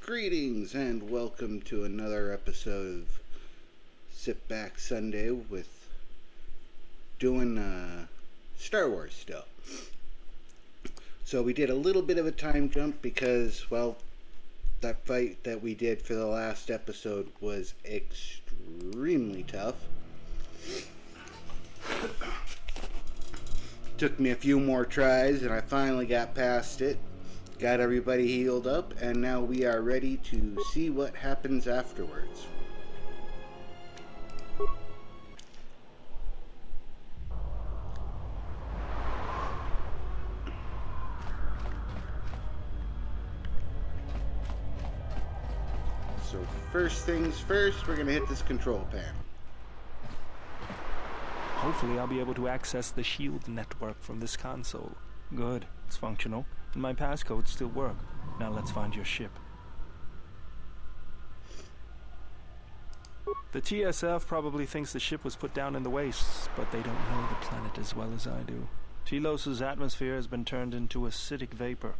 Greetings and welcome to another episode of Sit Back Sunday with doing Star Wars stuff. So we did a little bit of a time jump because, well, that fight that we did for the last episode was extremely tough. Took me a few more tries and I finally got past it. Got everybody healed up, and now we are ready to see what happens afterwards. So first things first, we're going to hit this control panel. Hopefully I'll be able to access the shield network from this console. Good, it's functional, and my passcodes still work. Now let's find your ship. The TSF probably thinks the ship was put down in the wastes, but they don't know the planet as well as I do. Telos' atmosphere has been turned into acidic vapor.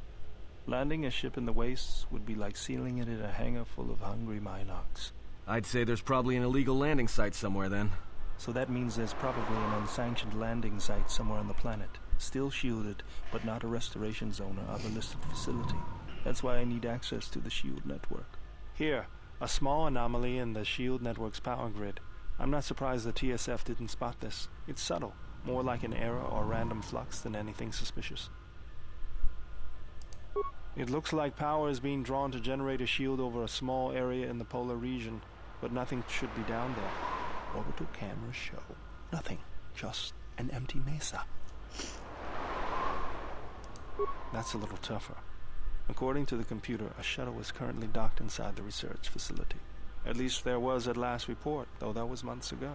Landing a ship in the wastes would be like sealing it in a hangar full of hungry Minocs. I'd say there's probably an illegal landing site somewhere then. So that means there's probably an unsanctioned landing site somewhere on the planet. Still shielded, but not a restoration zone or other listed facility. That's why I need access to the shield network. Here, a small anomaly in the shield network's power grid. I'm not surprised the TSF didn't spot this. It's subtle, more like an error or random flux than anything suspicious. It looks like power is being drawn to generate a shield over a small area in the polar region, but nothing should be down there. Orbital cameras show nothing, just an empty mesa. That's a little tougher. According to the computer, a shuttle is currently docked inside the research facility. At least there was at last report, though that was months ago.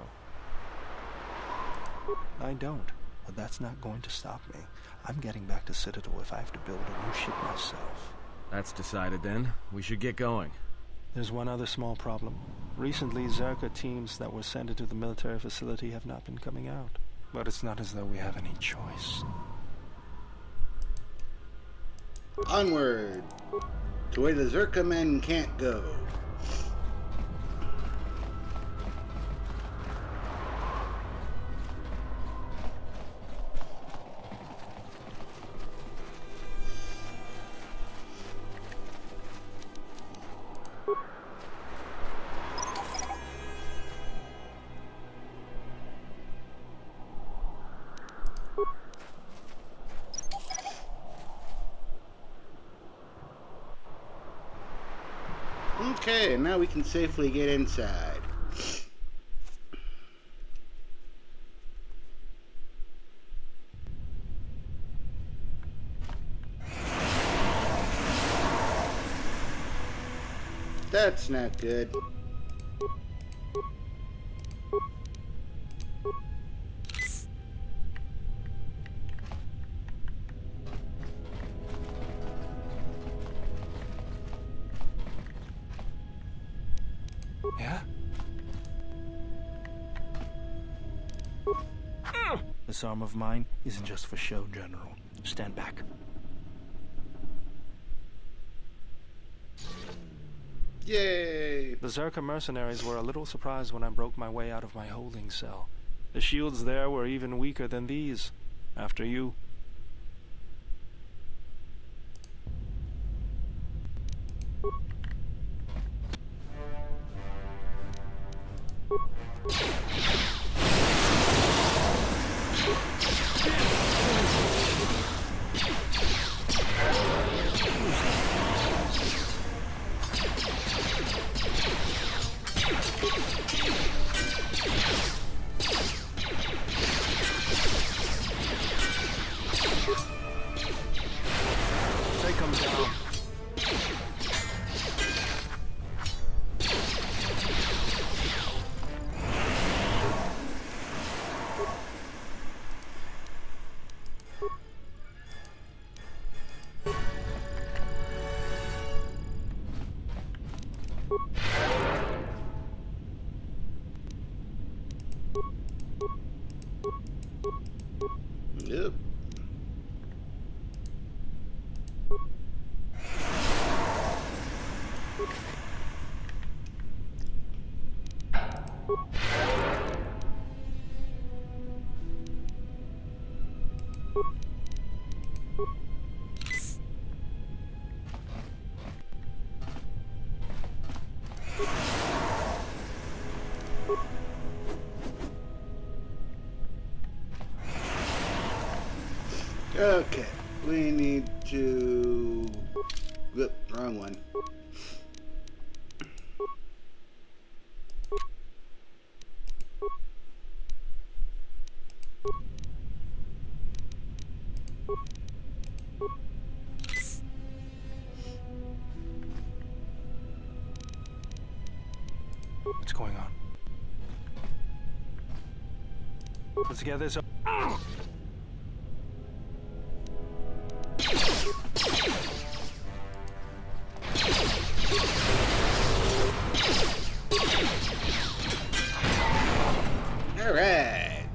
I don't, but that's not going to stop me. I'm getting back to Citadel if I have to build a new ship myself. That's decided then. We should get going. There's one other small problem. Recently, Zerka teams that were sent into the military facility have not been coming out. But it's not as though we have any choice. Onward! To where the Zerka men can't go. Okay, now we can safely get inside. That's not good. Yeah? This arm of mine isn't just for show, General. Stand back. Yay! The Zerka mercenaries were a little surprised when I broke my way out of my holding cell. The shields there were even weaker than these. After you. Take them down. Yep. Okay, we need to... Whoop, wrong one. What's going on? Let's get this. All right.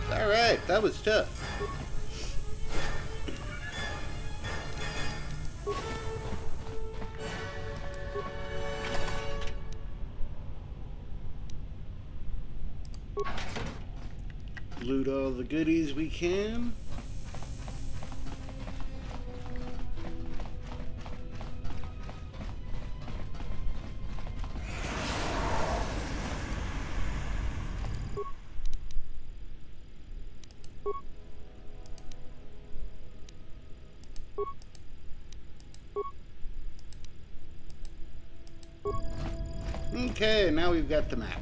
All right, that was tough. Loot all the goodies we can. Okay, now we've got the map.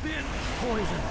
Been poisoned.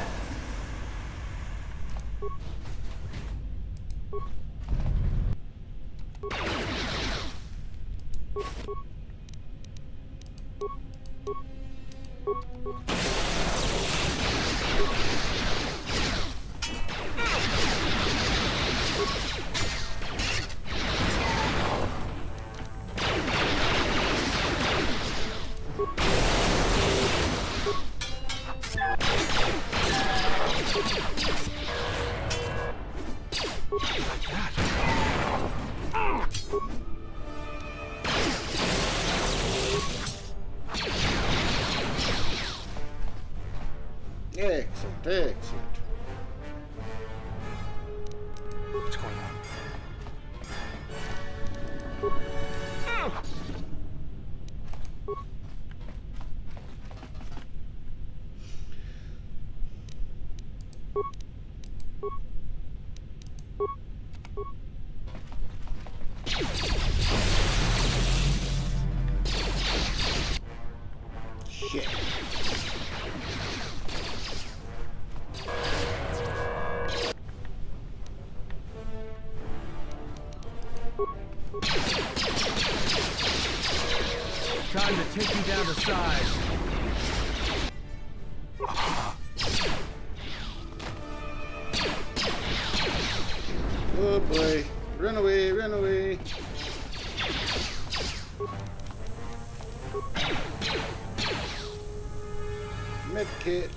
Excellent, excellent. What's going on? Shit. Time to take you down to size. Oh boy. Run away, run away. Medkit.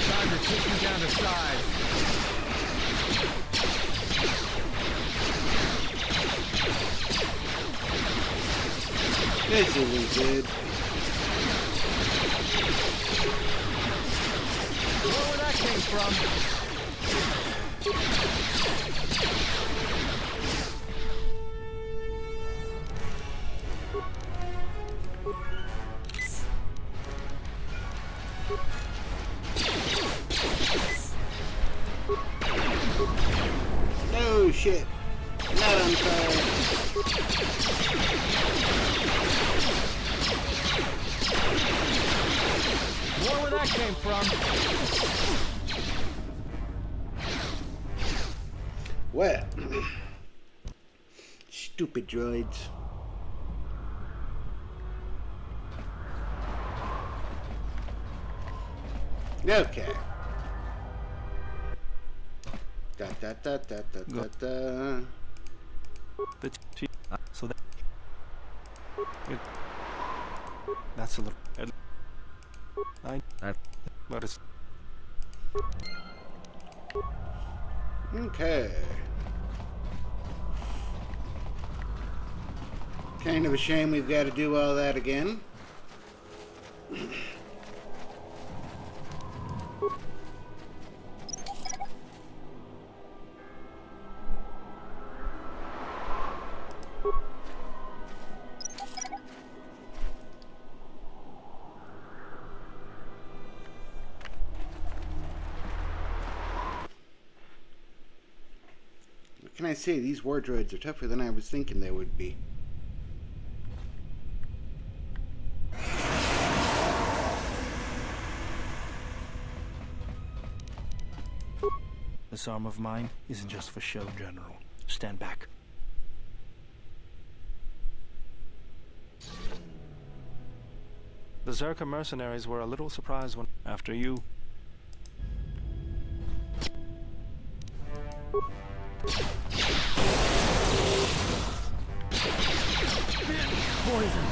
Time to take you down to size. This isn't good. Where that came from? shit. Not on fire. More where that came from. Well, stupid droids. Okay. Da da da da da da da. So that's a little. But it's Okay. Kind of a shame we've got to do all that again. What can I say? These war droids are tougher than I was thinking they would be. This arm of mine isn't just for show, General. Stand back. The Zerka mercenaries were a little surprised when, after you, Poison.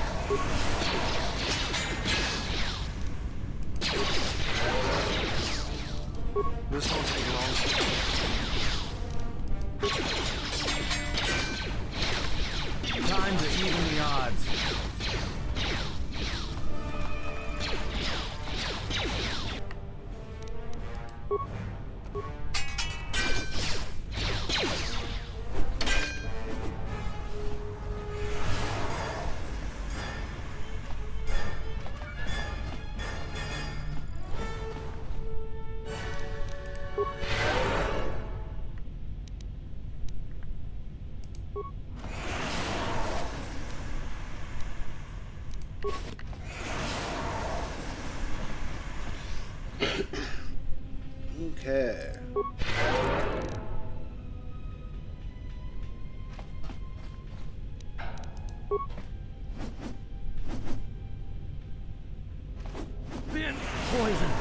this won't take long. Time to even the odds. Okay. Been poisoned.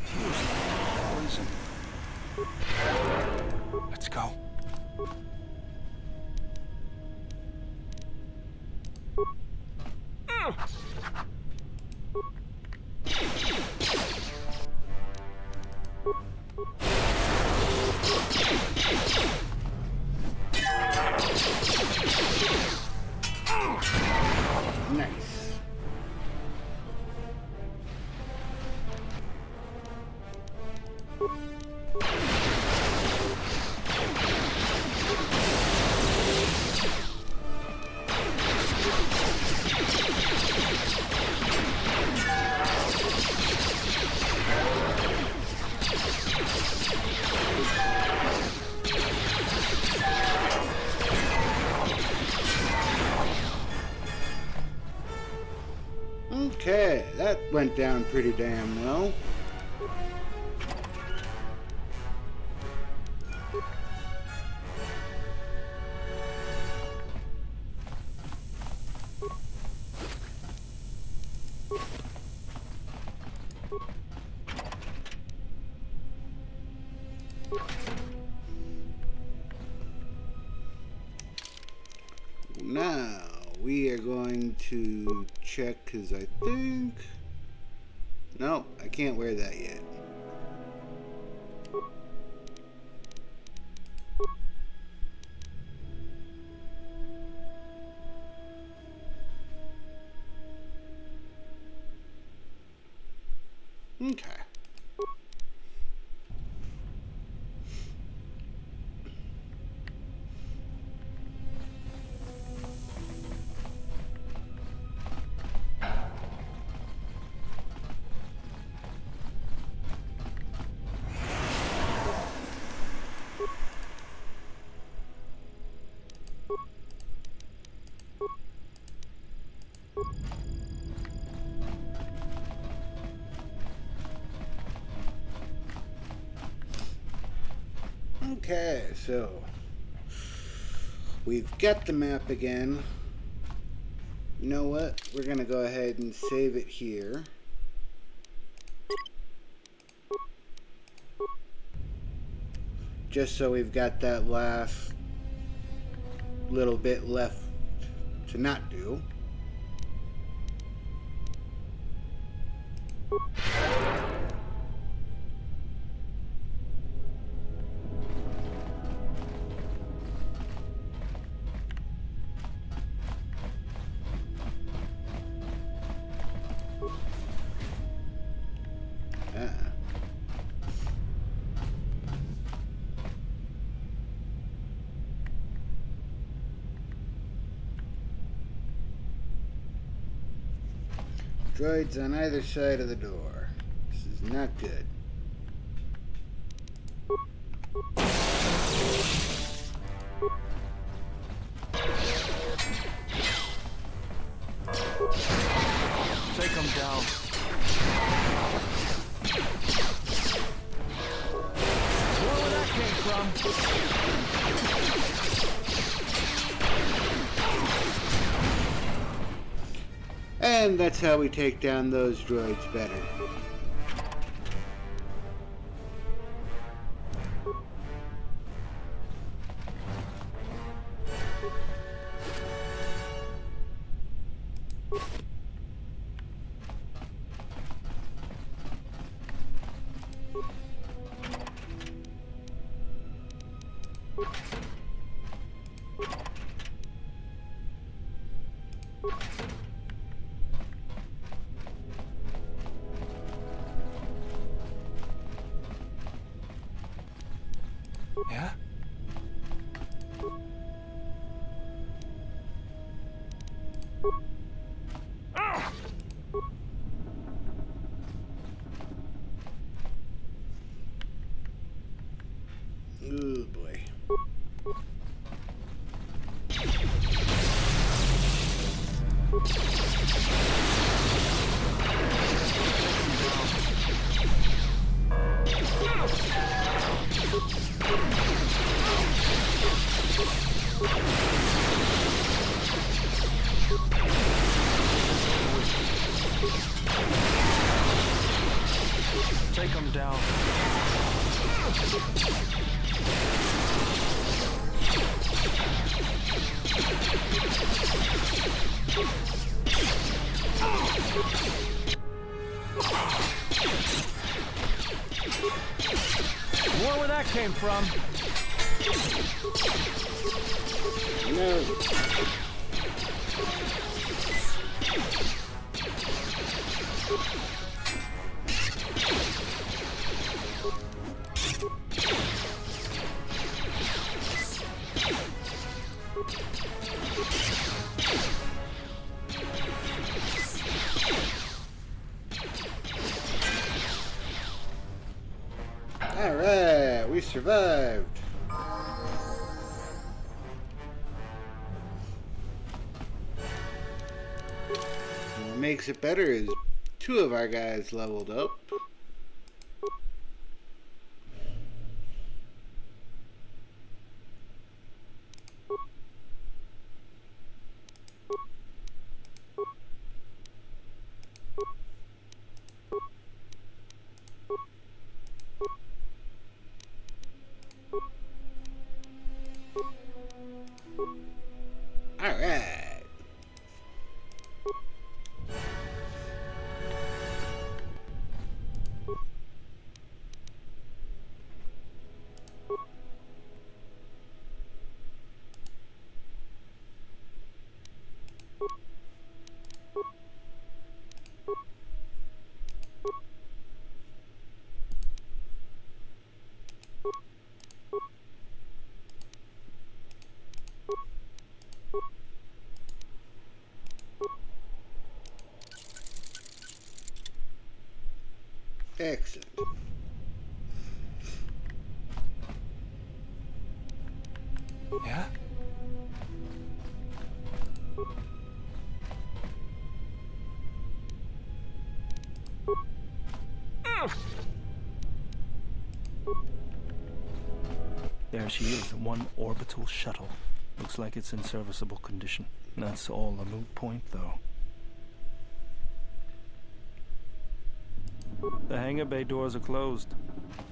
Poison. Let's go. Nice. Okay, that went down pretty damn well. Now we are going to check because I think no, I can't wear that yet. Okay. Okay, so we've got the map again. You know what? We're gonna go ahead and save it here. Just so we've got that last little bit left to not do. Droids on either side of the door. This is not good. Take them down. Where that came from? And that's how we take down those droids better. Yeah? Oh boy. Take them down. Where that came from? No. Alright, we survived. And what makes it better is 2 of our guys leveled up. Alright. Excellent. Yeah? They're There she is, one orbital shuttle. Looks like it's in serviceable condition. That's all a moot point, though. The hangar bay doors are closed.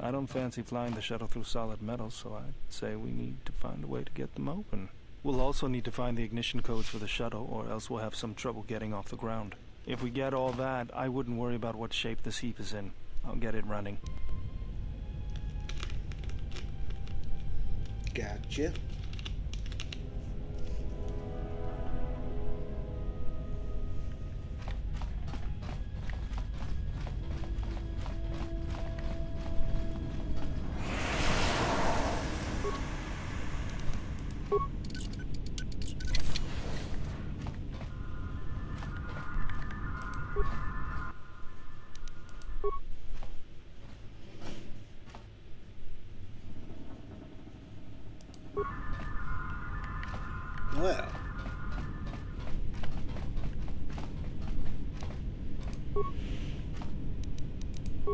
I don't fancy flying the shuttle through solid metal, so I'd say we need to find a way to get them open. We'll also need to find the ignition codes for the shuttle, or else we'll have some trouble getting off the ground. If we get all that, I wouldn't worry about what shape this heap is in. I'll get it running. Gotcha. Well.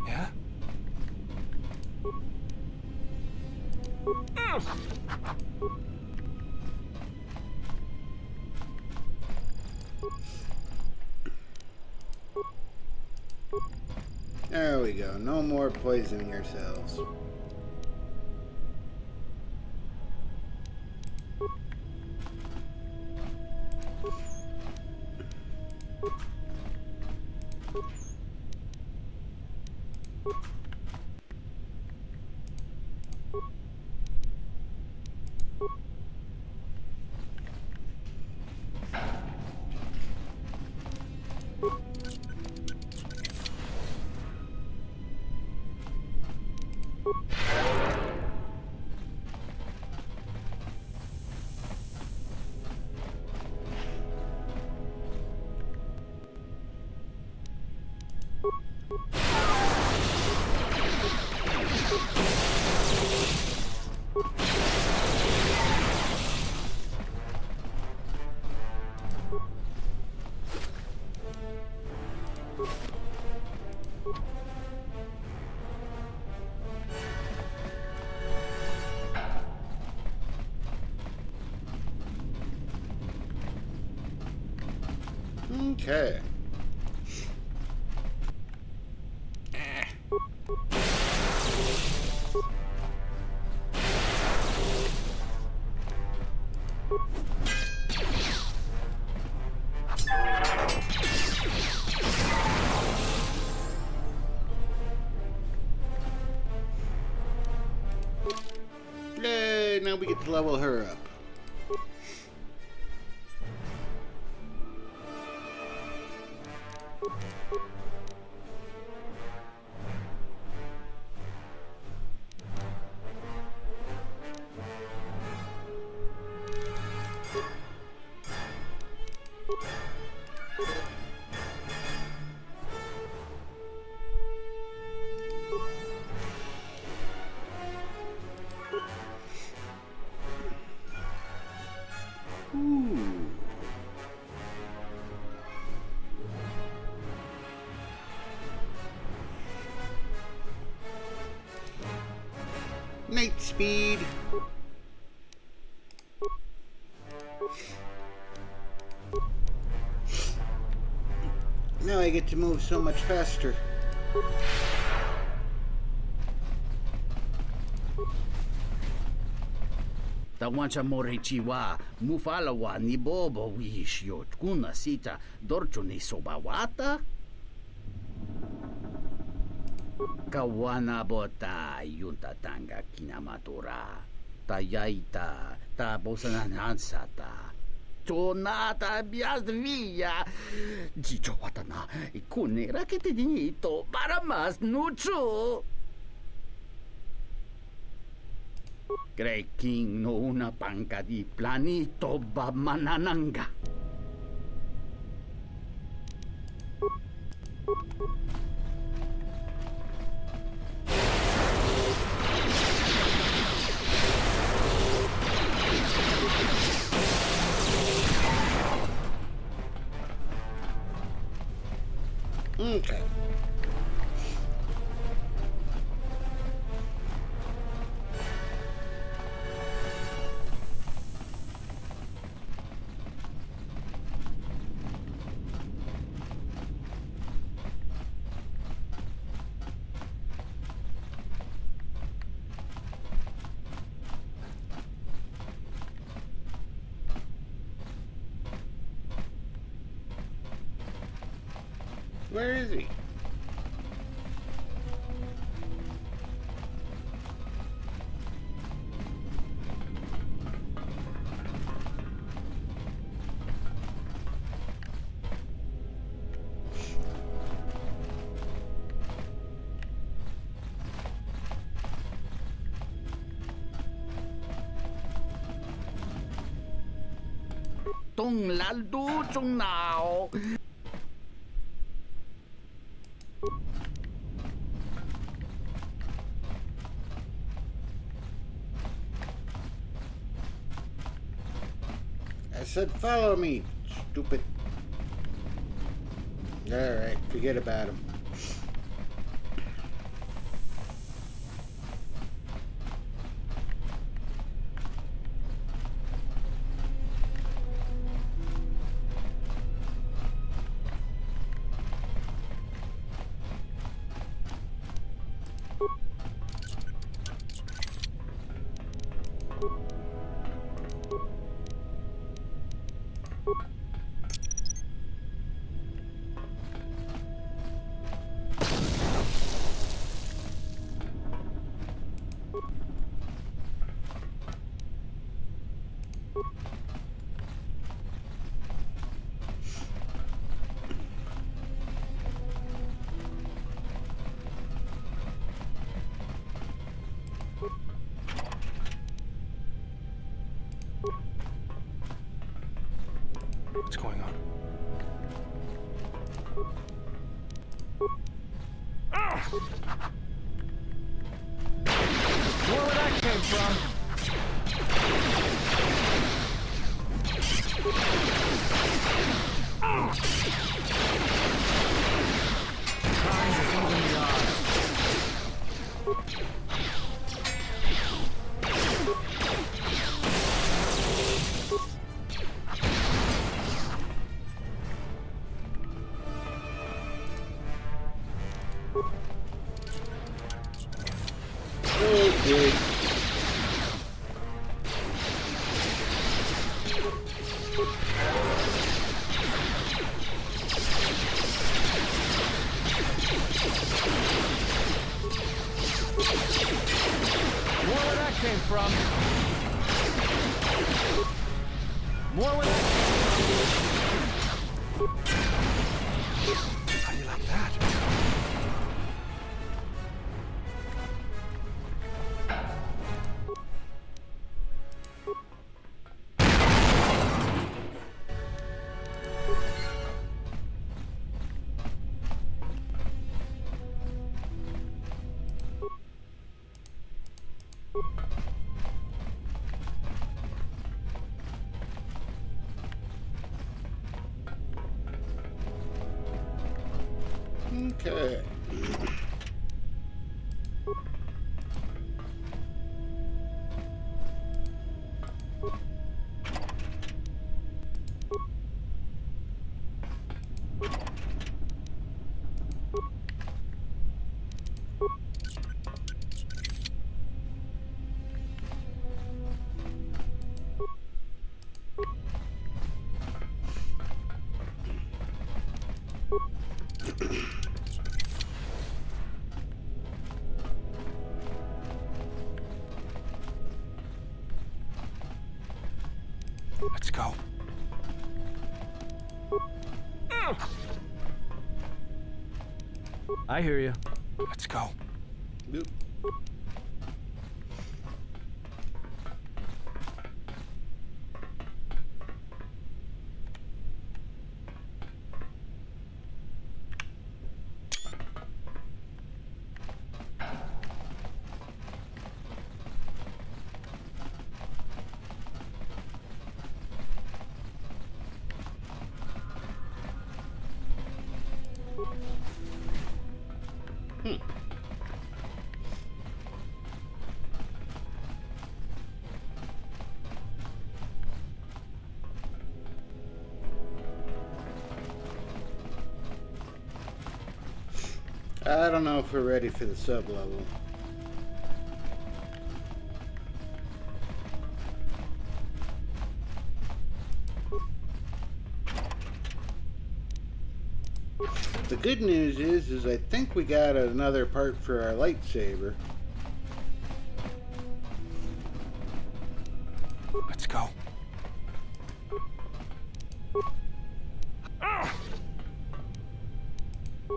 Yeah? There we go. No more poisoning ourselves. Okay. Yay, now we get to level her up. Ooh. Night speed. Now I get to move so much faster. Tawancha morechiwa, mufalawa ni bobo wish yot kuna sita dorcho ni sobawata. Kawana bota yunta tanga kinamatora. Tayaita, ta bosananansata. Tonata biasvia. Jicho watana, ikunera que te dinito para más nucho. Creking no una panca di planito bamanananga. Okay. Where is he? Tung laldu chung now. I said follow me, stupid. Alright, forget about him. What's going on? More where that came from. Trying to even the odds. Okay. More where that came from. More where that How do you like that? Okay. Let's go. I hear you. Let's go. Nope. I don't know if we're ready for the sub-level. the good news is I think we got another part for our lightsaber. Let's go.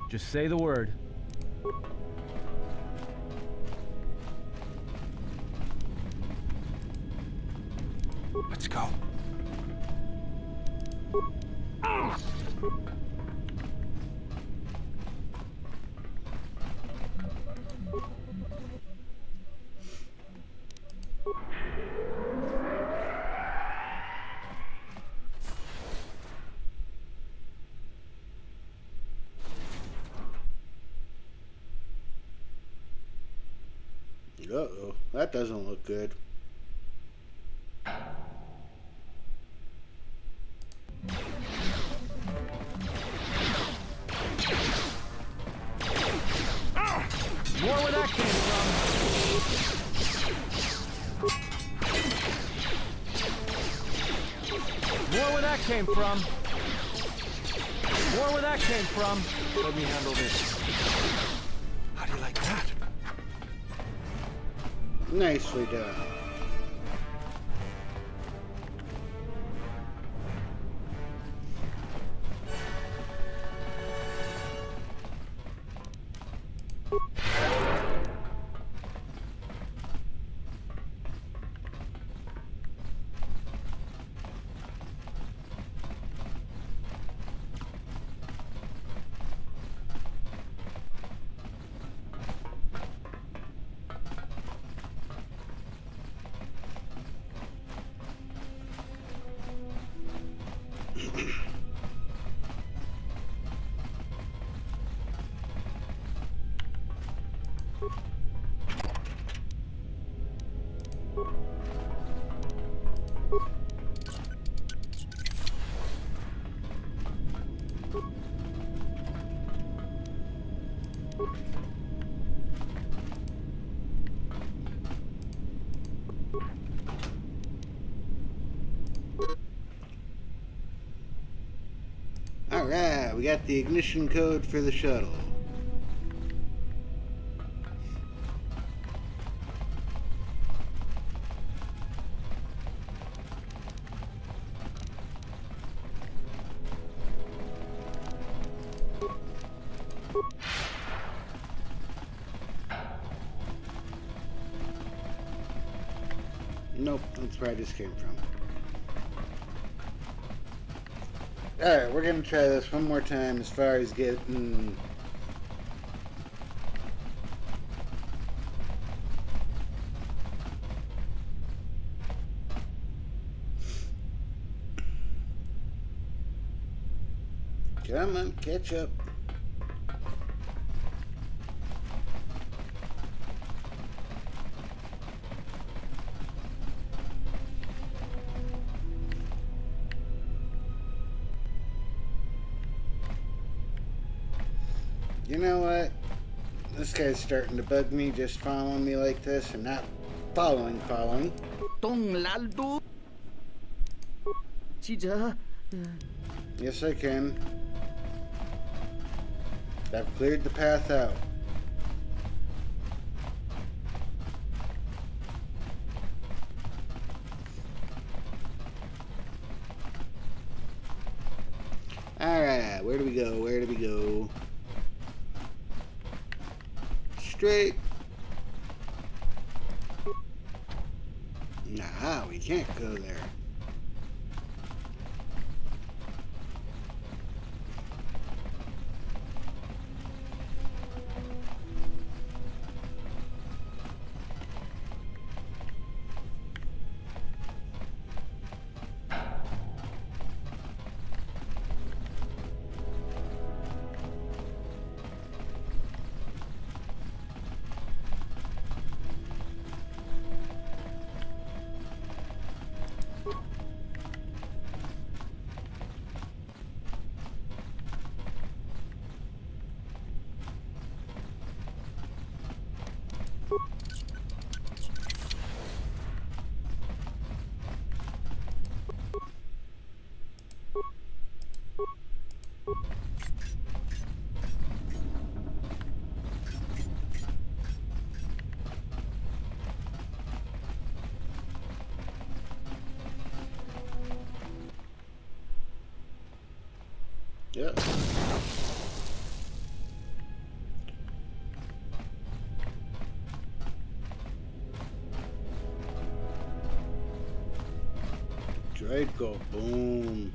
Just say the word. Let's go. Uh-oh, that doesn't look good. More where that came from. More where that came from. More where that came from. Let me handle this. How do you like that? Nicely done. Alright, we got the ignition code for the shuttle. Nope, that's where I just came from. Alright, we're gonna try this one more time as far as getting... Come on, catch up. You know what? This guy's starting to bug me just following me like this and not following. Tong laldo. Chija. Yes, I can. I've cleared the path out. Alright, where do we go? Where do we go? Straight. Nah, we can't go there. Yeah. Draco, boom.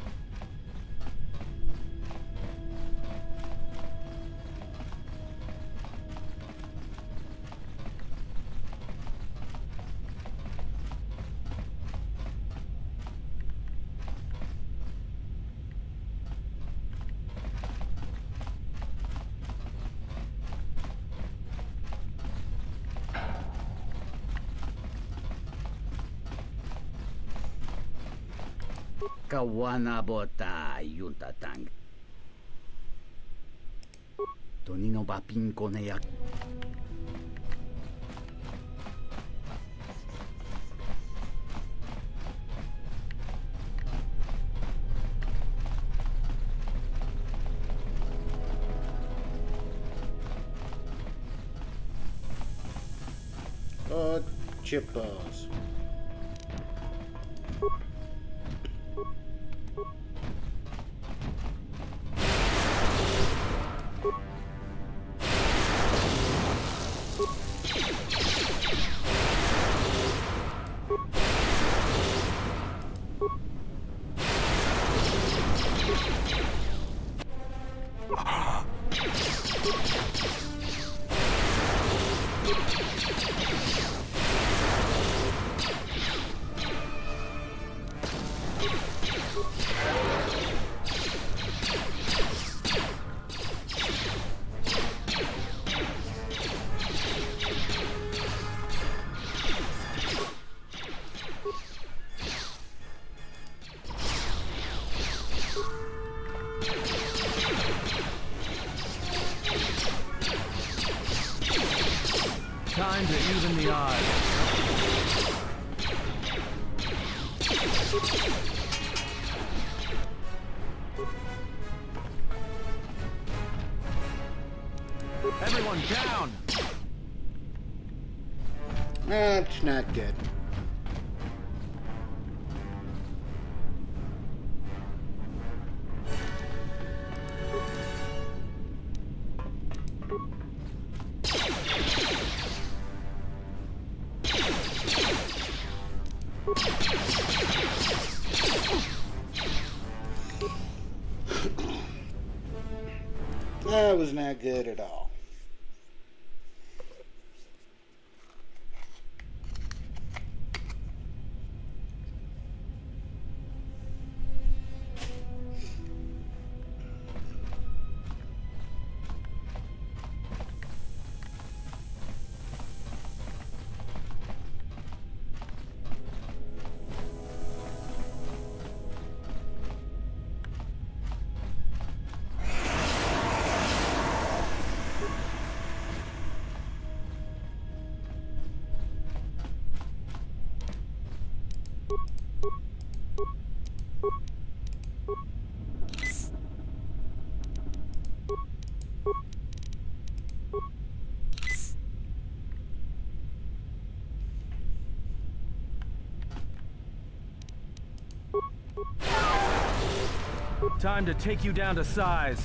Kawanabota yuntatang. Tonino ba pinkoneyak. Oh, chip balls. Time to even the odds. Everyone down! That's not good. That was not good at all. Time to take you down to size.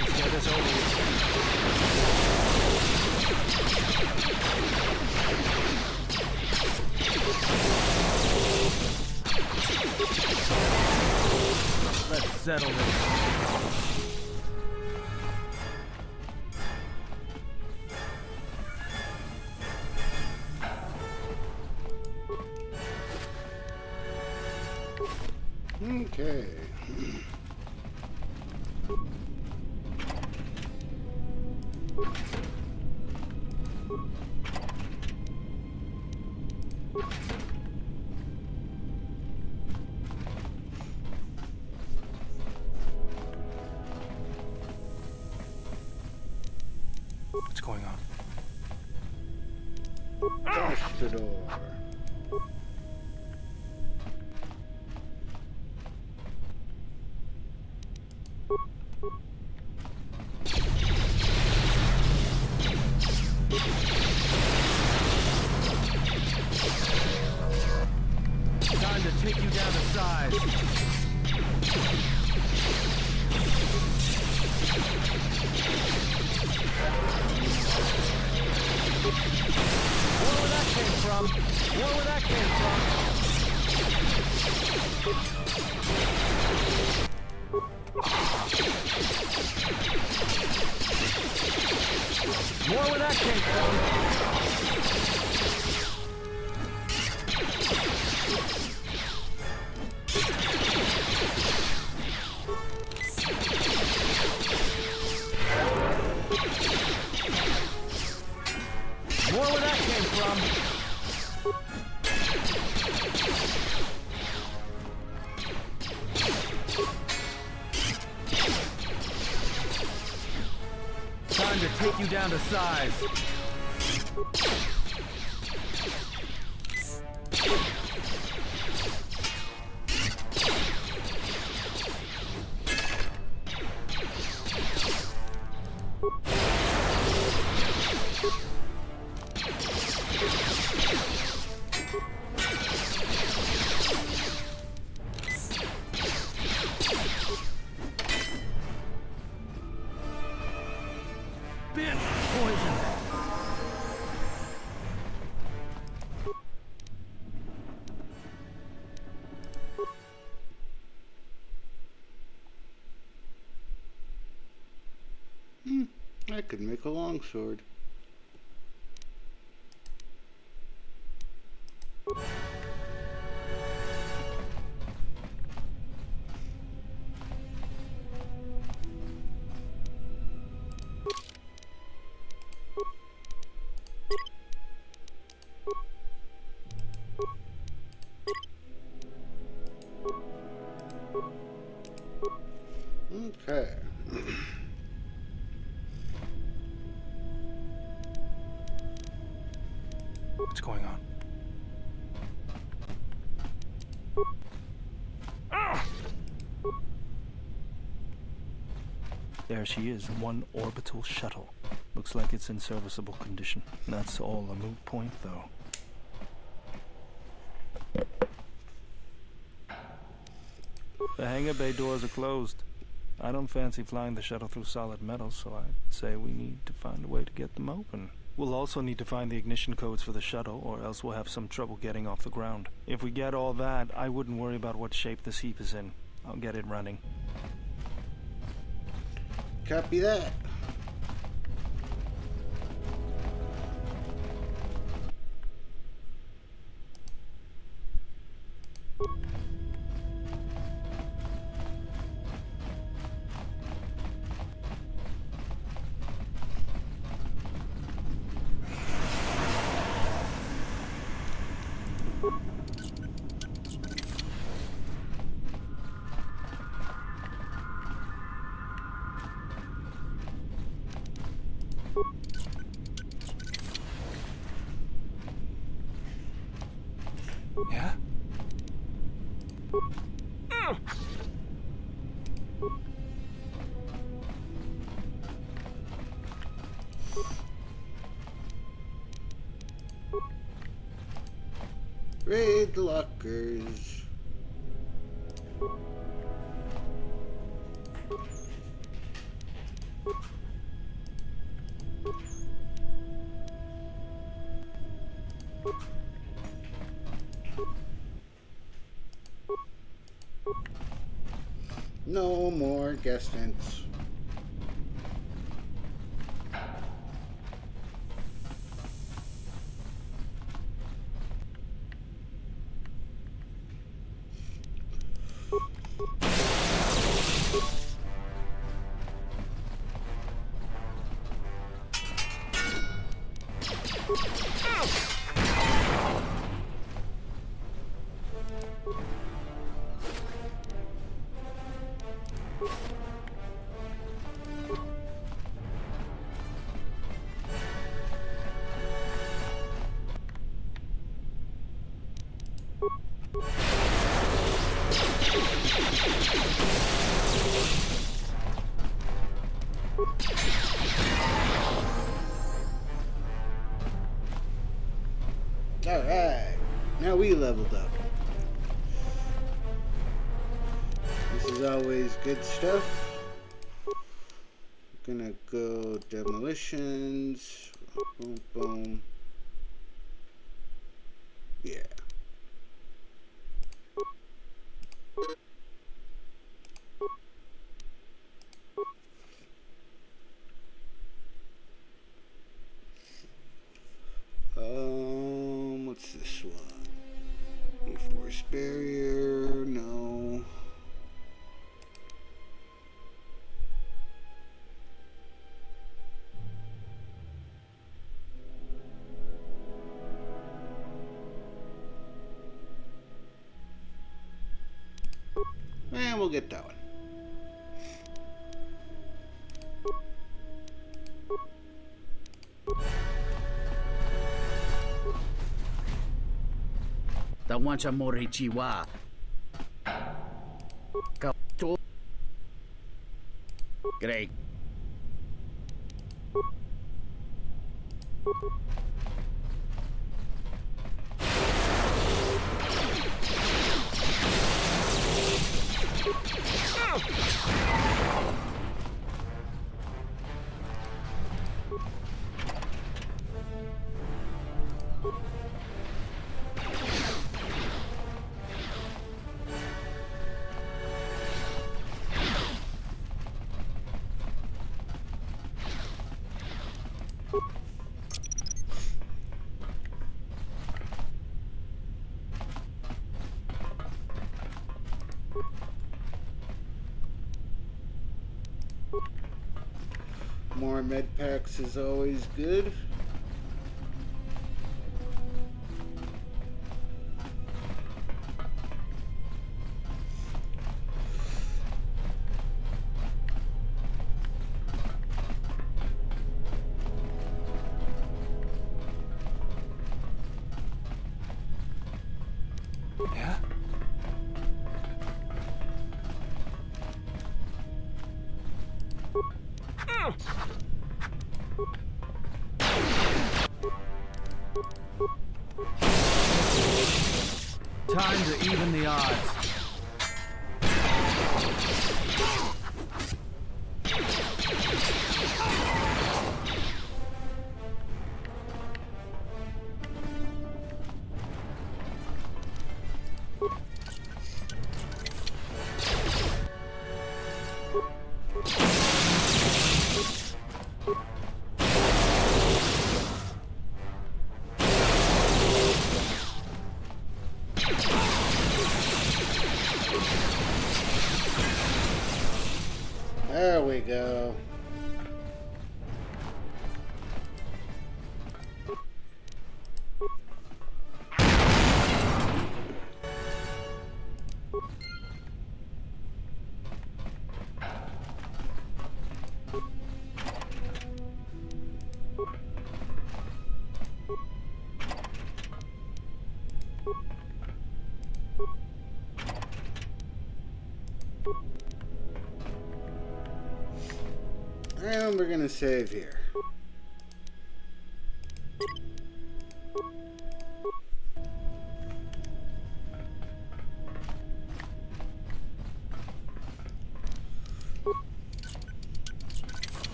Let's get this over with. Let's settle this. Okay. What's going on? Dash the door. Time to take you down to size. More where that came from. More where that came from. More where that came from. More where that came from. Time to take you down to size. Been poisoned. I could make a longsword. Okay. What's going on? There she is, one orbital shuttle. Looks like it's in serviceable condition. That's all a moot point, though. The hangar bay doors are closed. I don't fancy flying the shuttle through solid metal, so I'd say we need to find a way to get them open. We'll also need to find the ignition codes for the shuttle, or else we'll have some trouble getting off the ground. If we get all that, I wouldn't worry about what shape this heap is in. I'll get it running. Copy that. Yeah? Raid the lockers. No more guest vents. Alright, now we leveled up. This is always good stuff. Gonna go demolitions. Boom, boom. Yeah. What's this one? Force barrier, no. And we'll get that one. Tawancha Morechiwa. KOTOR. Great. More med packs is always good. Yeah? Time to even the odds. There we go. And we're gonna save here.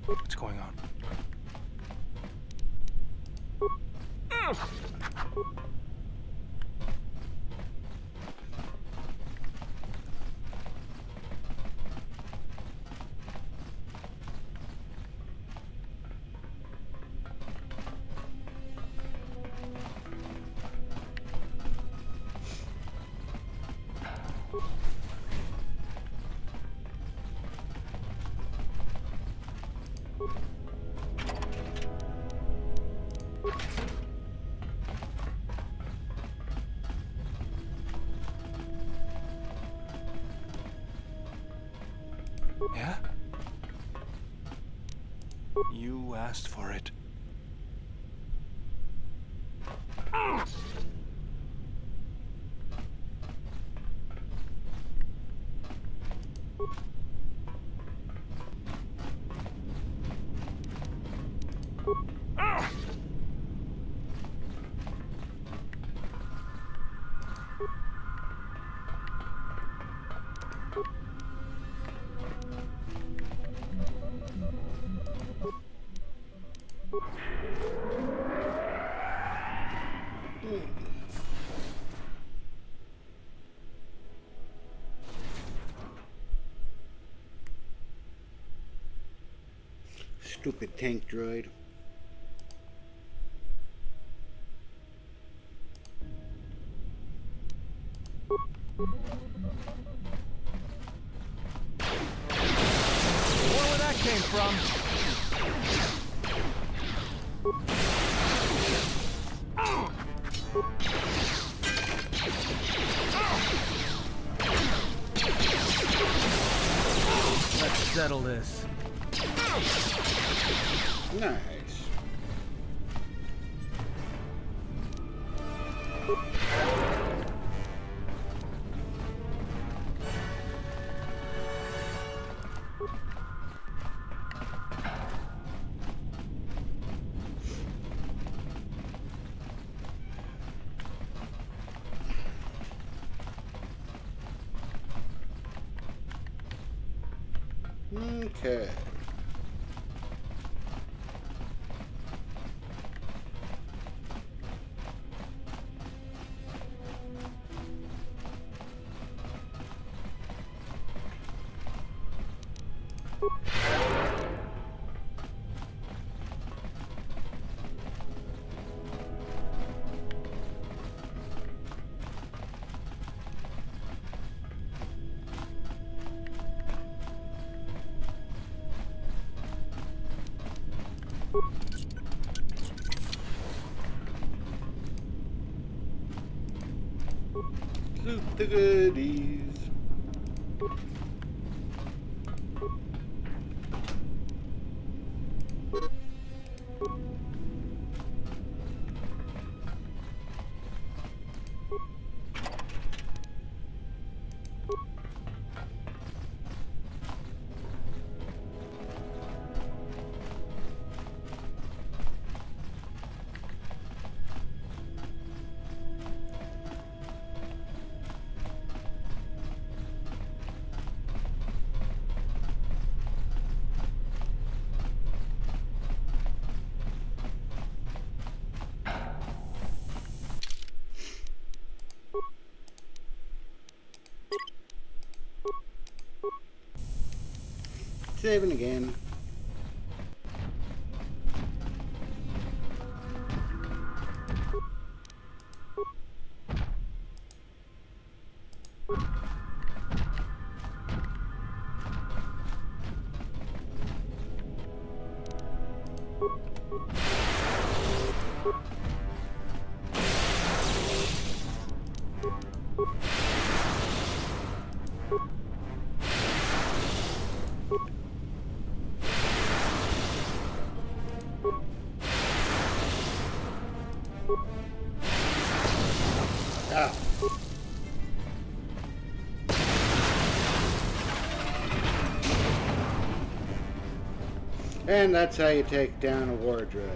What's going on? Yeah? You asked for it. Stupid tank droid. Where that came from? Let's settle this. Nice. Okay. Loot the goodies. Saving again. Ah. And that's how you take down a war droid.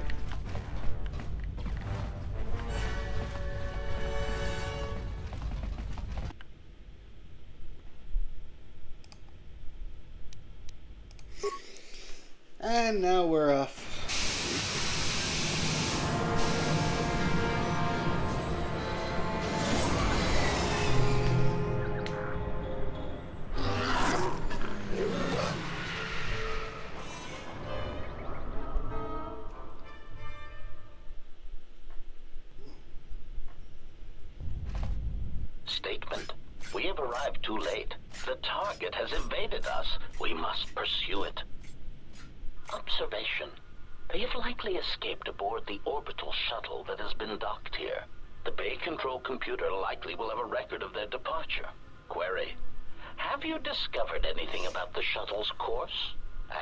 And now we're off. Statement. We have arrived too late. The target has evaded us. We must pursue it. Observation. They have likely escaped aboard the orbital shuttle that has been docked here. The bay control computer likely will have a record of their departure. Query. Have you discovered anything about the shuttle's course?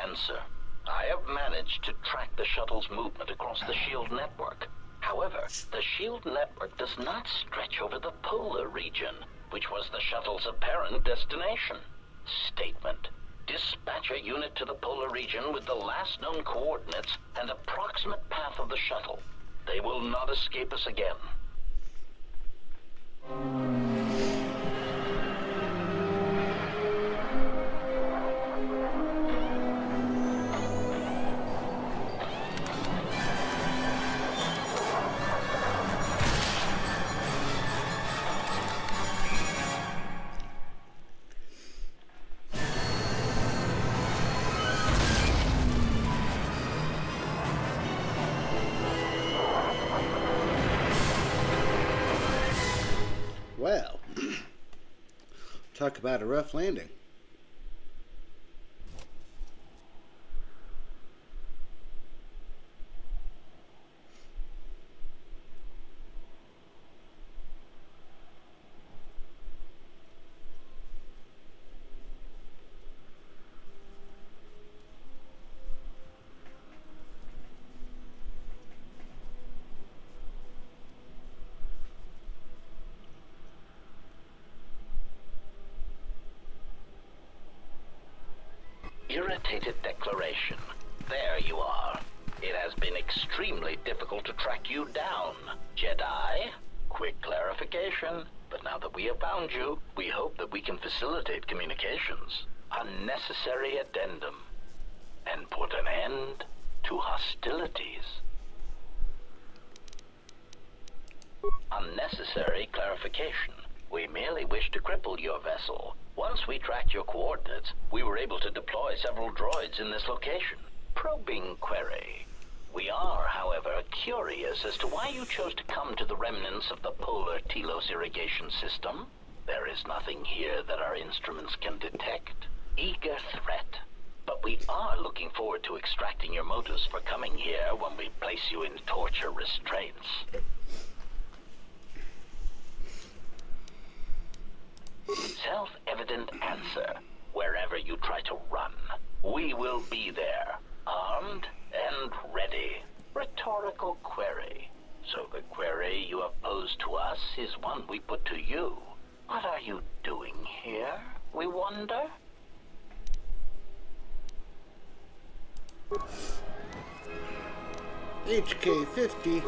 Answer. I have managed to track the shuttle's movement across the SHIELD network. However, the SHIELD network does not stretch over the polar region, which was the shuttle's apparent destination. Statement. Dispatch a unit to the polar region with the last known coordinates and approximate path of the shuttle. They will not escape us again. Well, talk about a rough landing. Irritated declaration. There you are. It has been extremely difficult to track you down, Jedi. Quick clarification. But now that we have found you, we hope that we can facilitate communications. Unnecessary addendum. And put an end to hostilities. Unnecessary clarification. We merely wish to cripple your vessel. Once we tracked your coordinates, we were able to deploy several droids in this location. Probing query. We are, however, curious as to why you chose to come to the remnants of the polar Telos irrigation system. There is nothing here that our instruments can detect. Eager threat. But we are looking forward to extracting your motives for coming here when we place you in torture restraints. Self-evident answer. Wherever you try to run, we will be there, armed and ready. Rhetorical query. So the query you have posed to us is one we put to you. What are you doing here, we wonder? HK-50.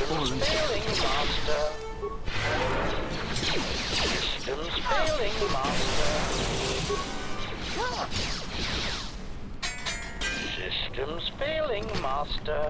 Systems failing, Master. Systems failing, Master. Systems failing, Master.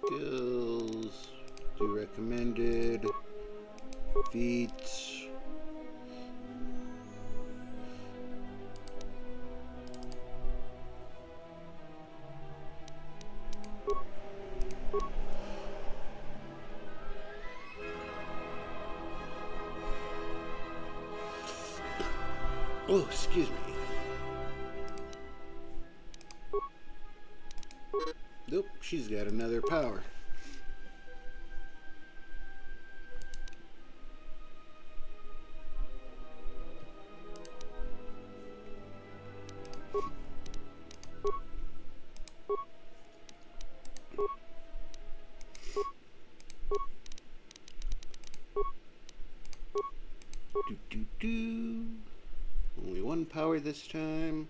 Skills. Do recommended. Feats. Oh, excuse me. Nope, she's got another power. Do. Only one power this time.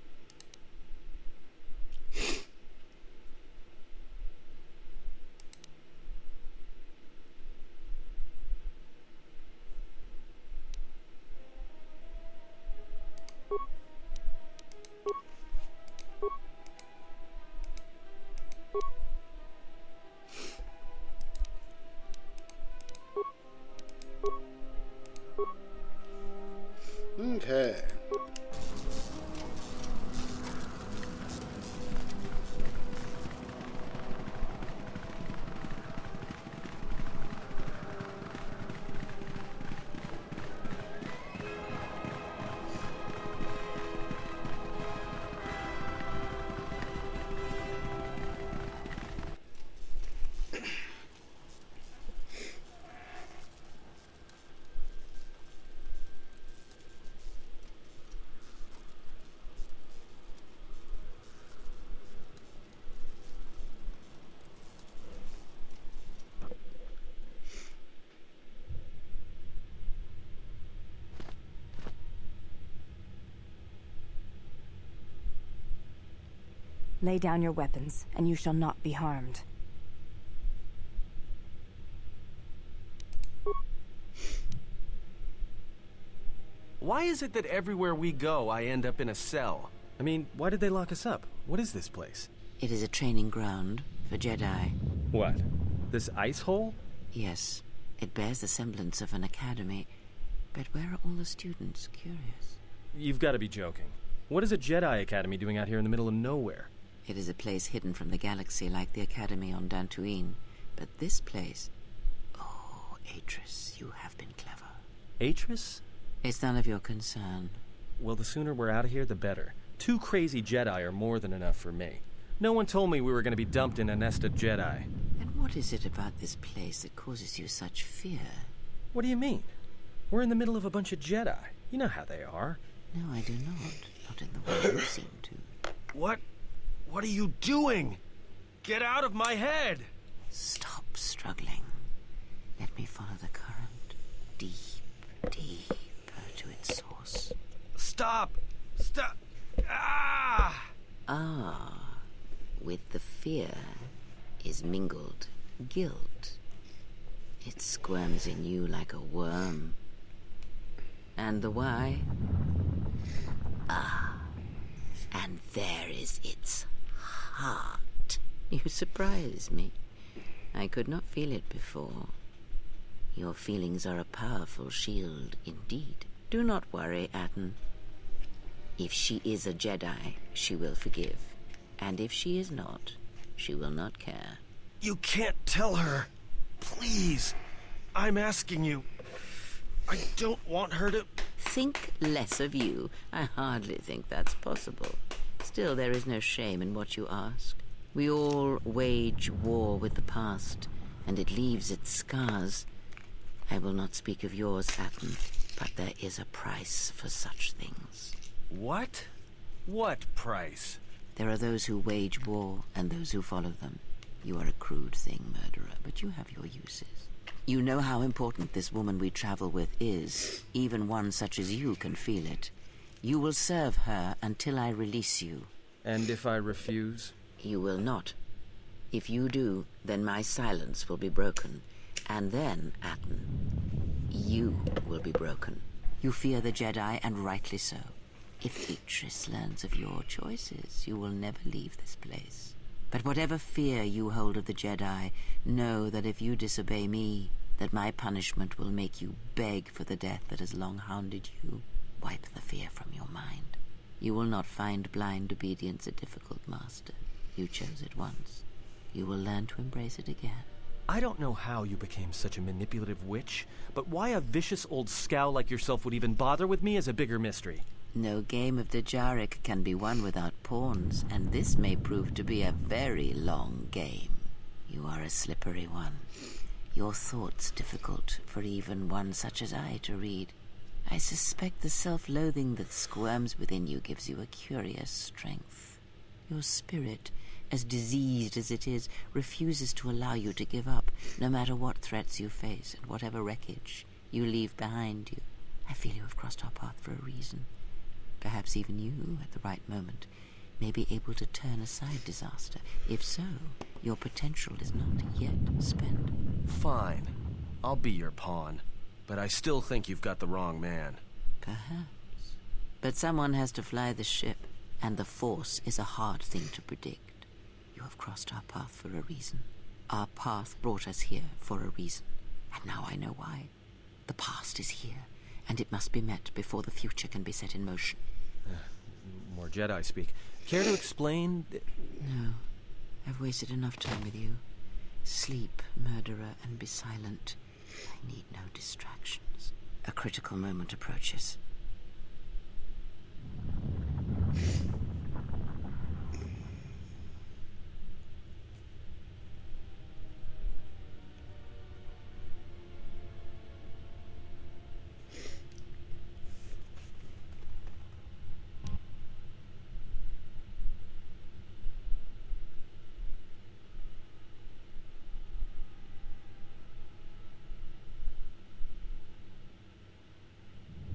Okay. Lay down your weapons, and you shall not be harmed. Why is it that everywhere we go, I end up in a cell? I mean, why did they lock us up? What is this place? It is a training ground for Jedi. What? This ice hole? Yes, it bears the semblance of an academy. But where are all the students? Curious. You've got to be joking. What is a Jedi Academy doing out here in the middle of nowhere? It is a place hidden from the galaxy like the academy on Dantooine. But this place... Oh, Atris, you have been clever. Atris? It's none of your concern. Well, the sooner we're out of here, the better. 2 crazy Jedi are more than enough for me. No one told me we were going to be dumped in a nest of Jedi. And what is it about this place that causes you such fear? What do you mean? We're in the middle of a bunch of Jedi. You know how they are. No, I do not. Not in the way you seem to. What? What are you doing? Get out of my head! Stop struggling. Let me follow the current. Deeper to its source. Stop! Stop! Ah! Ah, with the fear is mingled guilt. It squirms in you like a worm. And the why? Ah, and there is its heart. You surprise me. I could not feel it before. Your feelings are a powerful shield indeed. Do not worry, Atten. If she is a Jedi, she will forgive. And if she is not, she will not care. You can't tell her. Please. I'm asking you. I don't want her to... Think less of you. I hardly think that's possible. Still, there is no shame in what you ask. We all wage war with the past, and it leaves its scars. I will not speak of yours, Atten, but there is a price for such things. What? What price? There are those who wage war and those who follow them. You are a crude thing, murderer, but you have your uses. You know how important this woman we travel with is. Even one such as you can feel it. You will serve her until I release you. And if I refuse? You will not. If you do, then my silence will be broken. And then, Atten, you will be broken. You fear the Jedi, and rightly so. If Atris learns of your choices, you will never leave this place. But whatever fear you hold of the Jedi, know that if you disobey me, that my punishment will make you beg for the death that has long hounded you. Wipe the fear from your mind. You will not find blind obedience a difficult master. You chose it once. You will learn to embrace it again. I don't know how you became such a manipulative witch, but why a vicious old scowl like yourself would even bother with me is a bigger mystery. No game of Dajaric can be won without pawns, and this may prove to be a very long game. You are a slippery one. Your thoughts difficult for even one such as I to read. I suspect the self-loathing that squirms within you gives you a curious strength. Your spirit, as diseased as it is, refuses to allow you to give up, no matter what threats you face and whatever wreckage you leave behind you. I feel you have crossed our path for a reason. Perhaps even you, at the right moment, may be able to turn aside disaster. If so, your potential is not yet spent. Fine. I'll be your pawn. But I still think you've got the wrong man. Perhaps. But someone has to fly the ship, and the Force is a hard thing to predict. You have crossed our path for a reason. Our path brought us here for a reason. And now I know why. The past is here, and it must be met before the future can be set in motion. More Jedi speak. Care to explain? No. I've wasted enough time with you. Sleep, murderer, and be silent. I need no distractions. A critical moment approaches.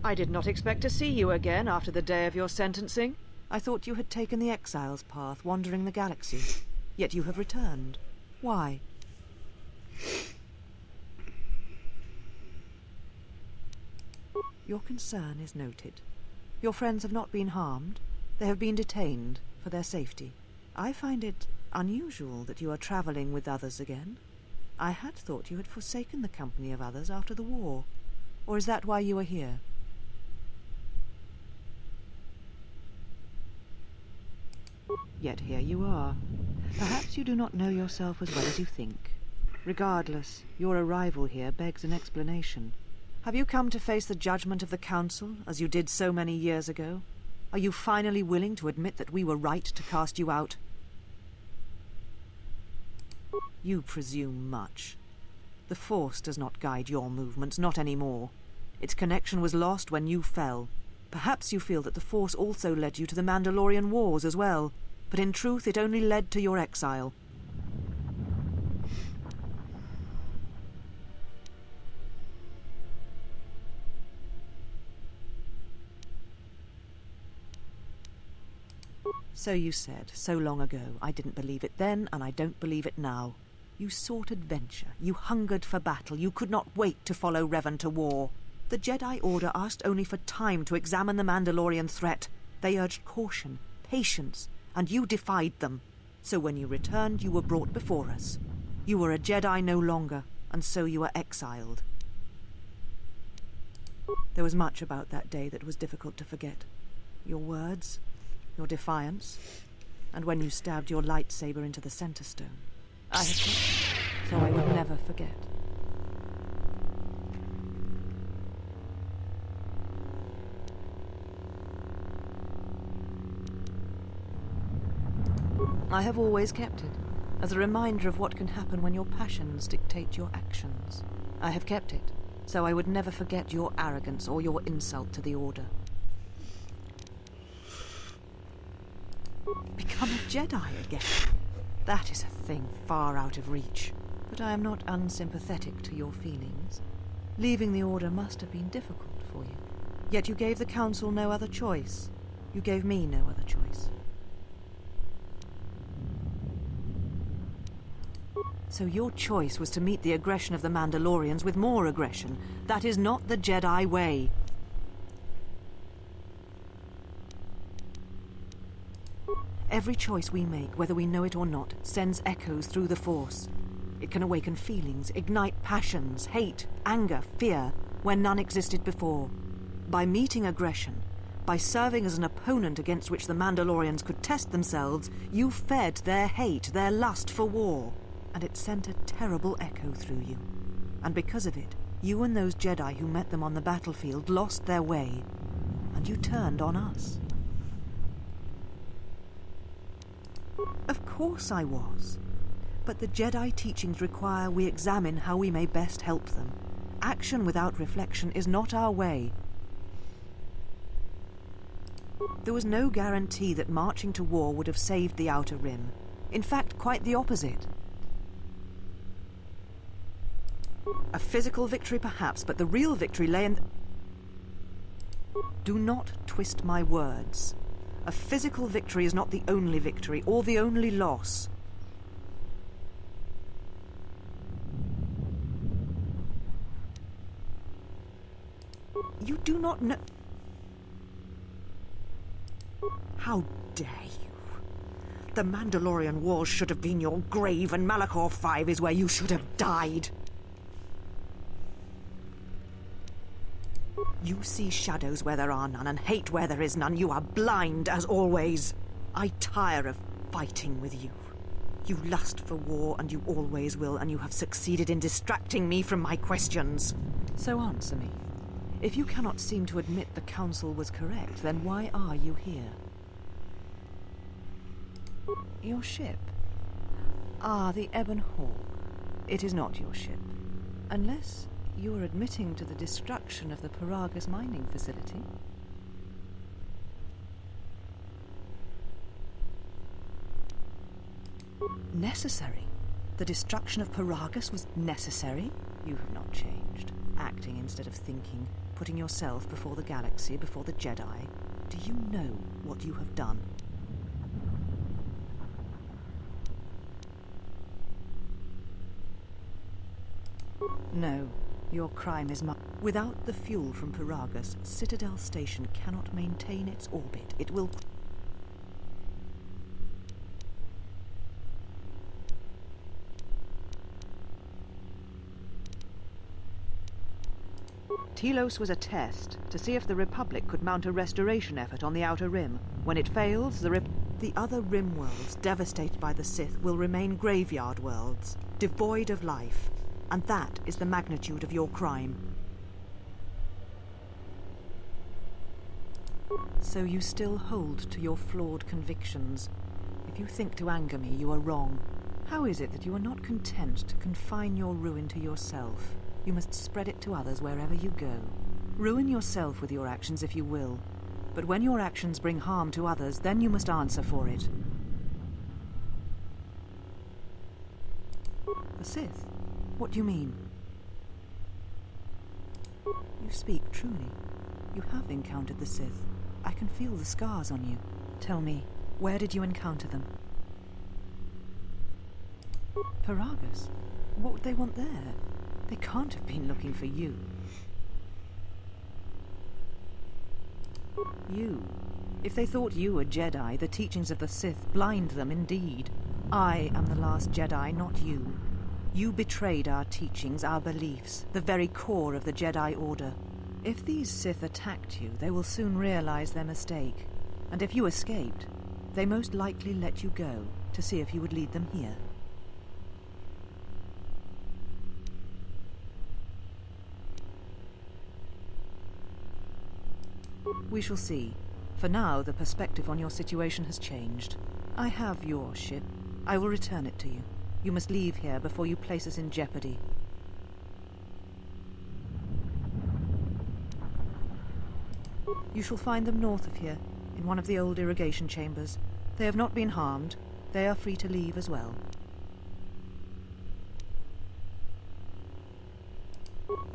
I did not expect to see you again after the day of your sentencing. I thought you had taken the exile's path, wandering the galaxy. Yet you have returned. Why? Your concern is noted. Your friends have not been harmed. They have been detained for their safety. I find it unusual that you are traveling with others again. I had thought you had forsaken the company of others after the war. Or is that why you are here? Yet here you are. Perhaps you do not know yourself as well as you think. Regardless, your arrival here begs an explanation. Have you come to face the judgment of the Council, as you did so many years ago? Are you finally willing to admit that we were right to cast you out? You presume much. The Force does not guide your movements, not anymore. Its connection was lost when you fell. Perhaps you feel that the Force also led you to the Mandalorian Wars as well, but in truth it only led to your exile. So you said, so long ago. I didn't believe it then, and I don't believe it now. You sought adventure. You hungered for battle. You could not wait to follow Revan to war. The Jedi Order asked only for time to examine the Mandalorian threat. They urged caution, patience, and you defied them. So when you returned, you were brought before us. You were a Jedi no longer, and so you were exiled. There was much about that day that was difficult to forget. Your words, your defiance, and when you stabbed your lightsaber into the center stone. I have kept, so I would never forget. I have always kept it, as a reminder of what can happen when your passions dictate your actions. I have kept it, so I would never forget your arrogance or your insult to the Order. Become a Jedi again. That is a thing far out of reach. But I am not unsympathetic to your feelings. Leaving the Order must have been difficult for you. Yet you gave the Council no other choice. You gave me no other choice. So your choice was to meet the aggression of the Mandalorians with more aggression. That is not the Jedi way. Every choice we make, whether we know it or not, sends echoes through the Force. It can awaken feelings, ignite passions, hate, anger, fear, where none existed before. By meeting aggression, by serving as an opponent against which the Mandalorians could test themselves, you fed their hate, their lust for war. And it sent a terrible echo through you. And because of it, you and those Jedi who met them on the battlefield lost their way, and you turned on us. Of course I was. But the Jedi teachings require we examine how we may best help them. Action without reflection is not our way. There was no guarantee that marching to war would have saved the Outer Rim. In fact, quite the opposite. A physical victory perhaps, but the real victory lay in... Do not twist my words. A physical victory is not the only victory, or the only loss. You do not know... How dare you? The Mandalorian Wars should have been your grave, and Malachor 5 is where you should have died. You see shadows where there are none, and hate where there is none. You are blind, as always. I tire of fighting with you. You lust for war, and you always will, and you have succeeded in distracting me from my questions. So answer me. If you cannot seem to admit the Council was correct, then why are you here? Your ship? Ah, the Ebon Hawk. It is not your ship. Unless... you are admitting to the destruction of the Paragus mining facility. Necessary? The destruction of Paragus was necessary? You have not changed. Acting instead of thinking, putting yourself before the galaxy, before the Jedi. Do you know what you have done? No, your crime is without the fuel from Peragus, Citadel Station cannot maintain its orbit. It will... Telos was a test to see if the Republic could mount a restoration effort on the Outer Rim. When it fails, the other Rim worlds devastated by the Sith will remain graveyard worlds, devoid of life. And that is the magnitude of your crime. So you still hold to your flawed convictions. If you think to anger me, you are wrong. How is it that you are not content to confine your ruin to yourself? You must spread it to others wherever you go. Ruin yourself with your actions if you will. But when your actions bring harm to others, then you must answer for it. The Sith? What do you mean? You speak truly. You have encountered the Sith. I can feel the scars on you. Tell me, where did you encounter them? Peragus? What would they want there? They can't have been looking for you. You. If they thought you were Jedi, the teachings of the Sith blind them indeed. I am the last Jedi, not you. You betrayed our teachings, our beliefs, the very core of the Jedi Order. If these Sith attacked you, they will soon realize their mistake. And if you escaped, they most likely let you go to see if you would lead them here. We shall see. For now, the perspective on your situation has changed. I have your ship. I will return it to you. You must leave here before you place us in jeopardy. You shall find them north of here, in one of the old irrigation chambers. They have not been harmed. They are free to leave as well.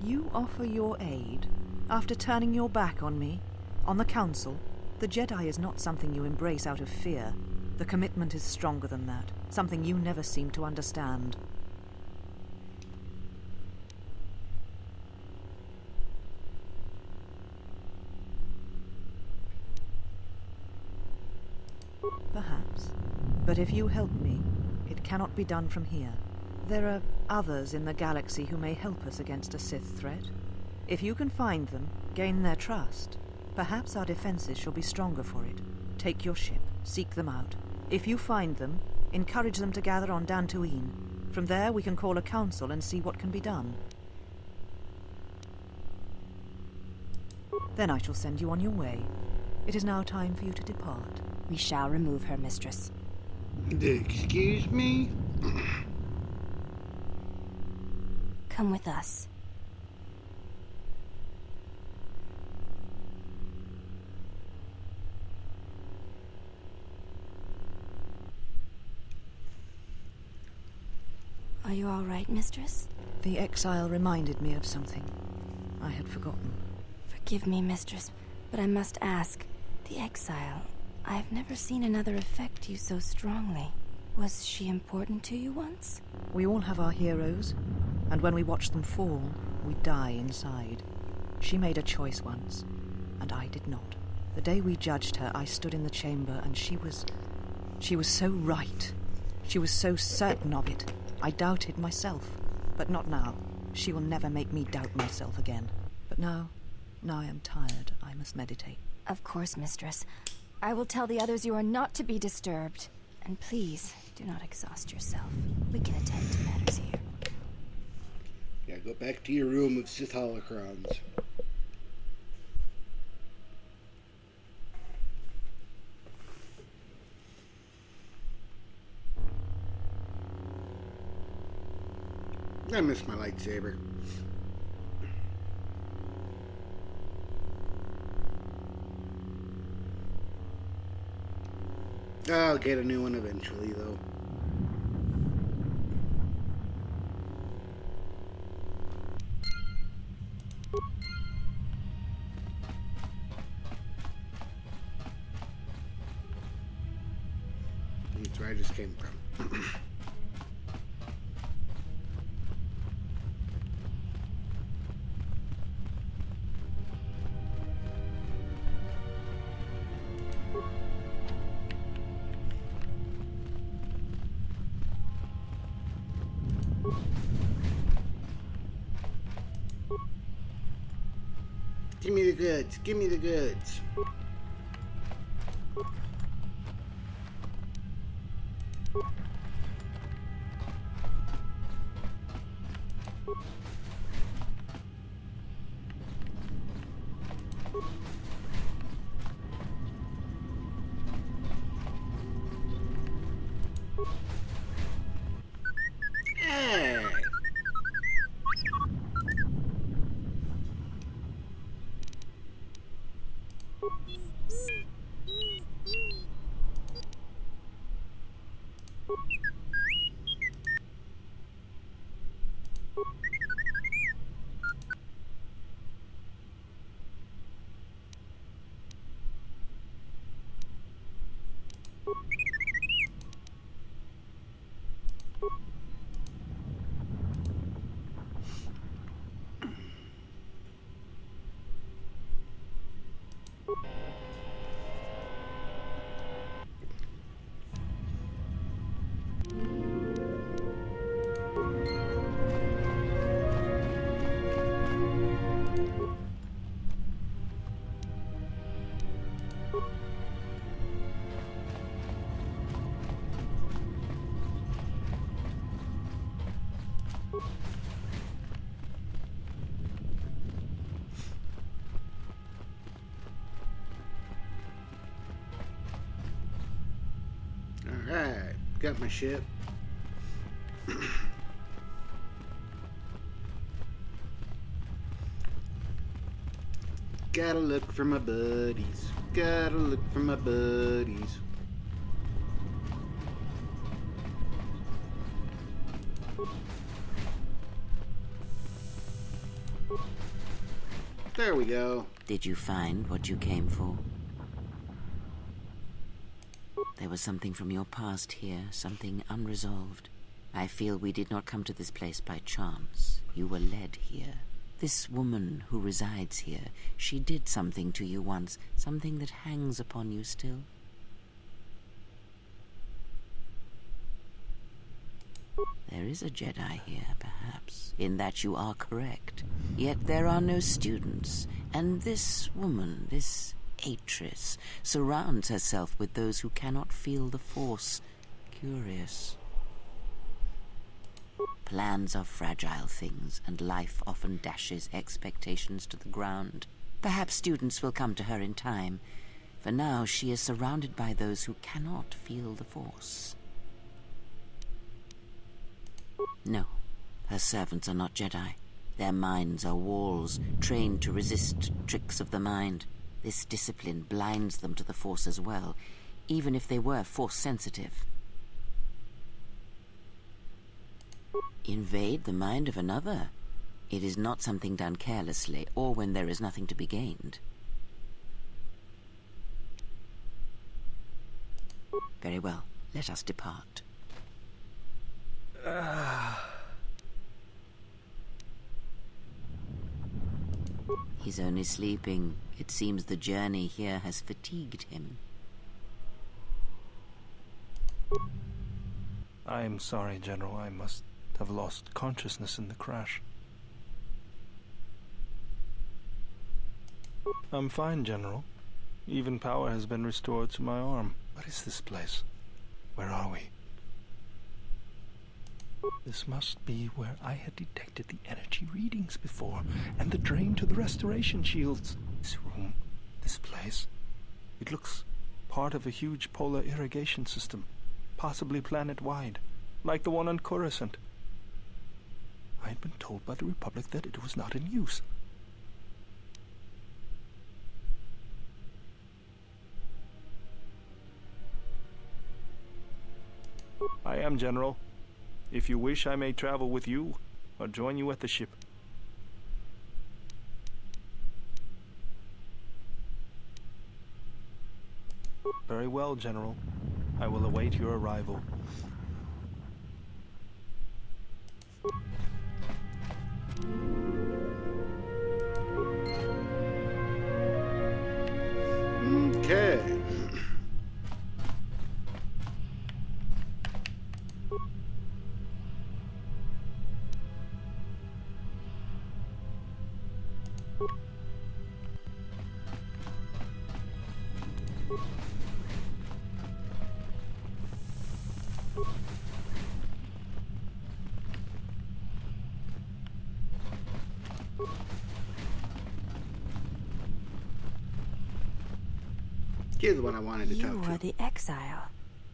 You offer your aid after turning your back on me? On the Council? The Jedi is not something you embrace out of fear. The commitment is stronger than that, something you never seem to understand. Perhaps. But if you help me, it cannot be done from here. There are others in the galaxy who may help us against a Sith threat. If you can find them, gain their trust, perhaps our defenses shall be stronger for it. Take your ship, seek them out. If you find them, encourage them to gather on Dantooine. From there we can call a council and see what can be done. Then I shall send you on your way. It is now time for you to depart. We shall remove her, mistress. Excuse me? Come with us. Are you all right, mistress? The exile reminded me of something. I had forgotten. Forgive me, mistress, but I must ask. The exile, I have never seen another affect you so strongly. Was she important to you once? We all have our heroes, and when we watch them fall, we die inside. She made a choice once, and I did not. The day we judged her, I stood in the chamber, and she was so right. She was so certain of it. I doubted myself, but not now. She will never make me doubt myself again. But now I am tired. I must meditate. Of course, mistress. I will tell the others you are not to be disturbed. And please, do not exhaust yourself. We can attend to matters here. Yeah, go back to your room of Sith holocrons. I miss my lightsaber. I'll get a new one eventually, though. I just came from. Give me the goods. Give me the goods. Hey. Alright, got my ship. Gotta look for my buddies. Gotta look for my buddies. There we go. Did you find what you came for? There was something from your past here, something unresolved. I feel we did not come to this place by chance. You were led here. This woman who resides here, she did something to you once, something that hangs upon you still. There is a Jedi here, perhaps, in that you are correct. Yet there are no students, and this woman, this Atris, surrounds herself with those who cannot feel the Force. Curious. Plans are fragile things, and life often dashes expectations to the ground. Perhaps students will come to her in time. For now, she is surrounded by those who cannot feel the Force. No, her servants are not Jedi. Their minds are walls, trained to resist tricks of the mind. This discipline blinds them to the Force as well, even if they were Force-sensitive. Invade the mind of another. It is not something done carelessly, or when there is nothing to be gained. Very well, let us depart. He's only sleeping. It seems the journey here has fatigued him. I'm sorry, General. I must have lost consciousness in the crash. I'm fine, General. Even power has been restored to my arm. What is this place? Where are we? This must be where I had detected the energy readings before, and the drain to the restoration shields. This room, this place, it looks part of a huge polar irrigation system, possibly planet-wide, like the one on Coruscant. I had been told by the Republic that it was not in use. I am, General. If you wish, I may travel with you, or join you at the ship. Very well, General. I will await your arrival. Okay. Here's the one I wanted to talk You to. are the exile,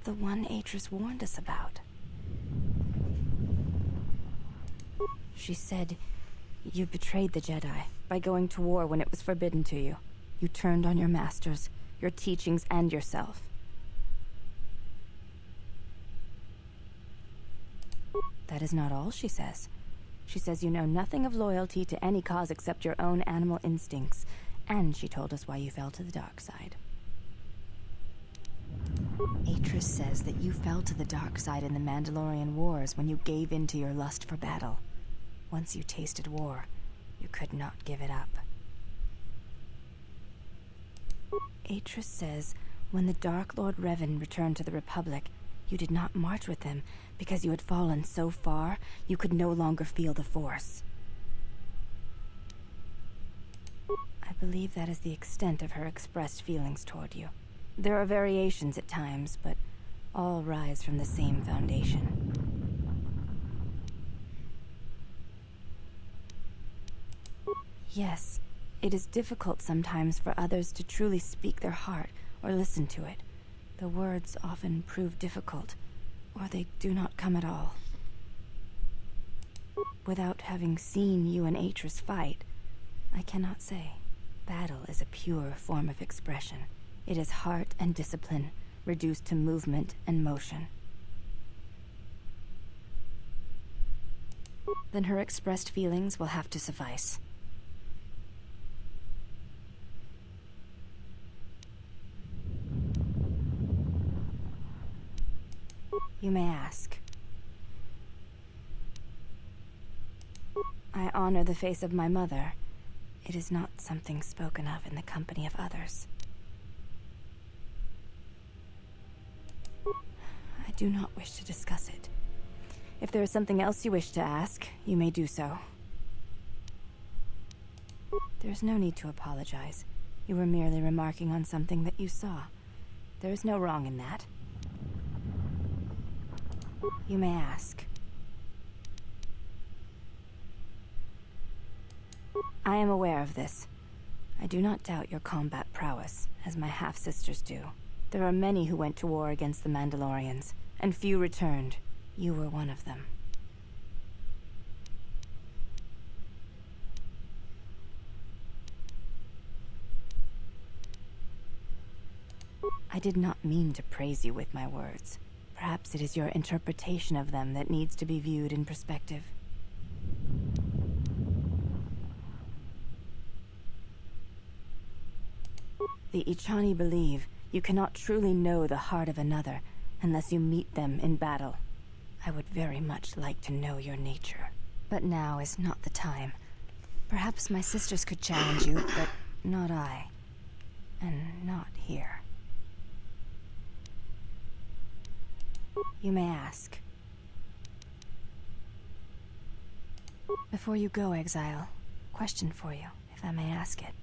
the one Atris warned us about. She said you betrayed the Jedi by going to war when it was forbidden to you. You turned on your masters, your teachings, and yourself. That is not all she says. She says you know nothing of loyalty to any cause except your own animal instincts, and she told us why you fell to the dark side. Atris says that you fell to the dark side in the Mandalorian Wars when you gave in to your lust for battle. Once you tasted war, you could not give it up. Atris says when the Dark Lord Revan returned to the Republic, you did not march with him because you had fallen so far you could no longer feel the Force. I believe that is the extent of her expressed feelings toward you. There are variations at times, but all rise from the same foundation. Yes, it is difficult sometimes for others to truly speak their heart or listen to it. The words often prove difficult, or they do not come at all. Without having seen you and Atris fight, I cannot say. Battle is a pure form of expression. It is heart and discipline, reduced to movement and motion. Then her expressed feelings will have to suffice. You may ask. I honor the face of my mother. It is not something spoken of in the company of others. I do not wish to discuss it. If there is something else you wish to ask, you may do so. There is no need to apologize. You were merely remarking on something that you saw. There is no wrong in that. You may ask. I am aware of this. I do not doubt your combat prowess, as my half-sisters do. There are many who went to war against the Mandalorians, and few returned. You were one of them. I did not mean to praise you with my words. Perhaps it is your interpretation of them that needs to be viewed in perspective. The Ichani believe you cannot truly know the heart of another unless you meet them in battle. I would very much like to know your nature. But now is not the time. Perhaps my sisters could challenge you, but not I. And not here. You may ask. Before you go, Exile, question for you, if I may ask it.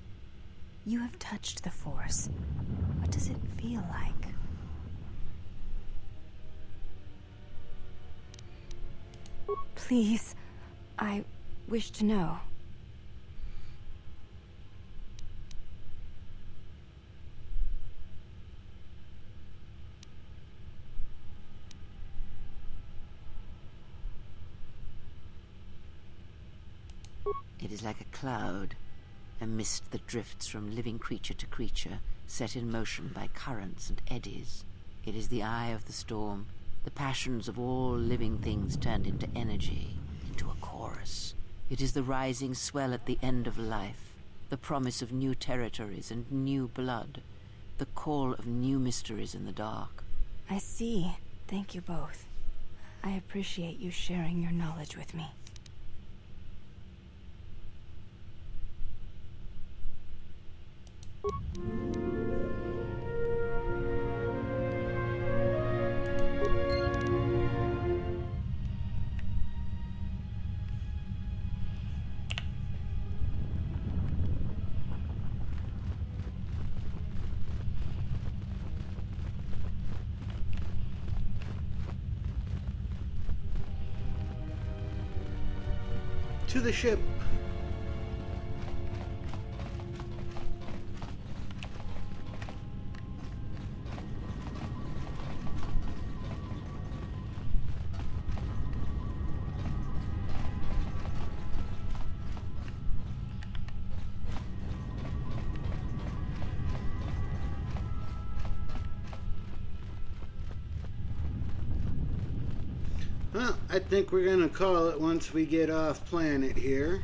You have touched the Force. What does it feel like? Please, I wish to know. It is like a cloud, a mist that drifts from living creature to creature, set in motion by currents and eddies. It is the eye of the storm, the passions of all living things turned into energy, into a chorus. It is the rising swell at the end of life, the promise of new territories and new blood, the call of new mysteries in the dark. I see. Thank you both. I appreciate you sharing your knowledge with me. To the ship. Well, I think we're gonna call it once we get off planet here.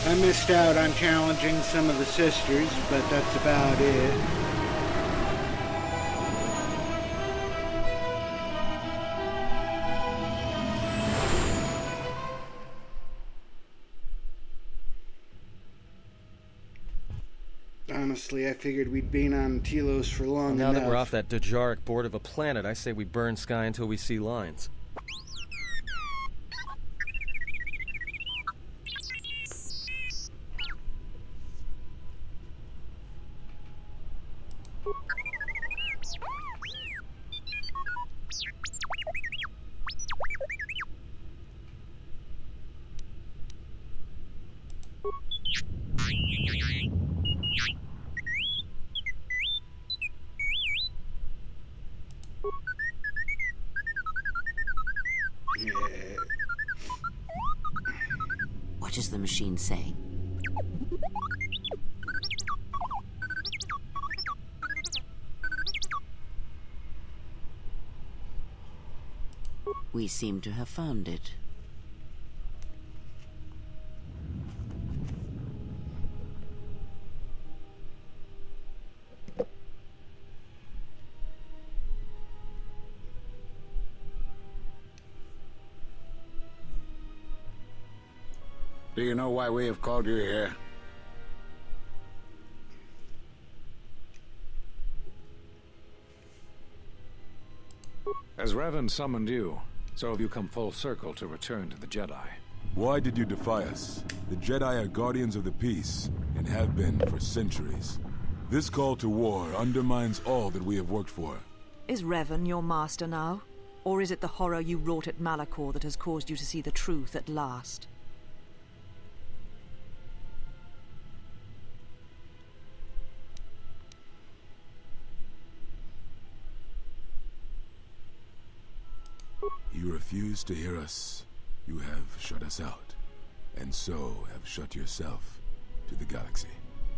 I missed out on challenging some of the sisters, but that's about it. Honestly, I figured we'd been on Telos for long Now enough. that we're off that Dejaric board of a planet, I say we burn sky until we see lines. What does the machine say? We seem to have found it. Do you know why we have called you here? As Revan summoned you, so have you come full circle to return to the Jedi. Why did you defy us? The Jedi are guardians of the peace, and have been for centuries. This call to war undermines all that we have worked for. Is Revan your master now? Or is it the horror you wrought at Malachor that has caused you to see the truth at last? You refuse to hear us. You have shut us out, and so have shut yourself to the galaxy.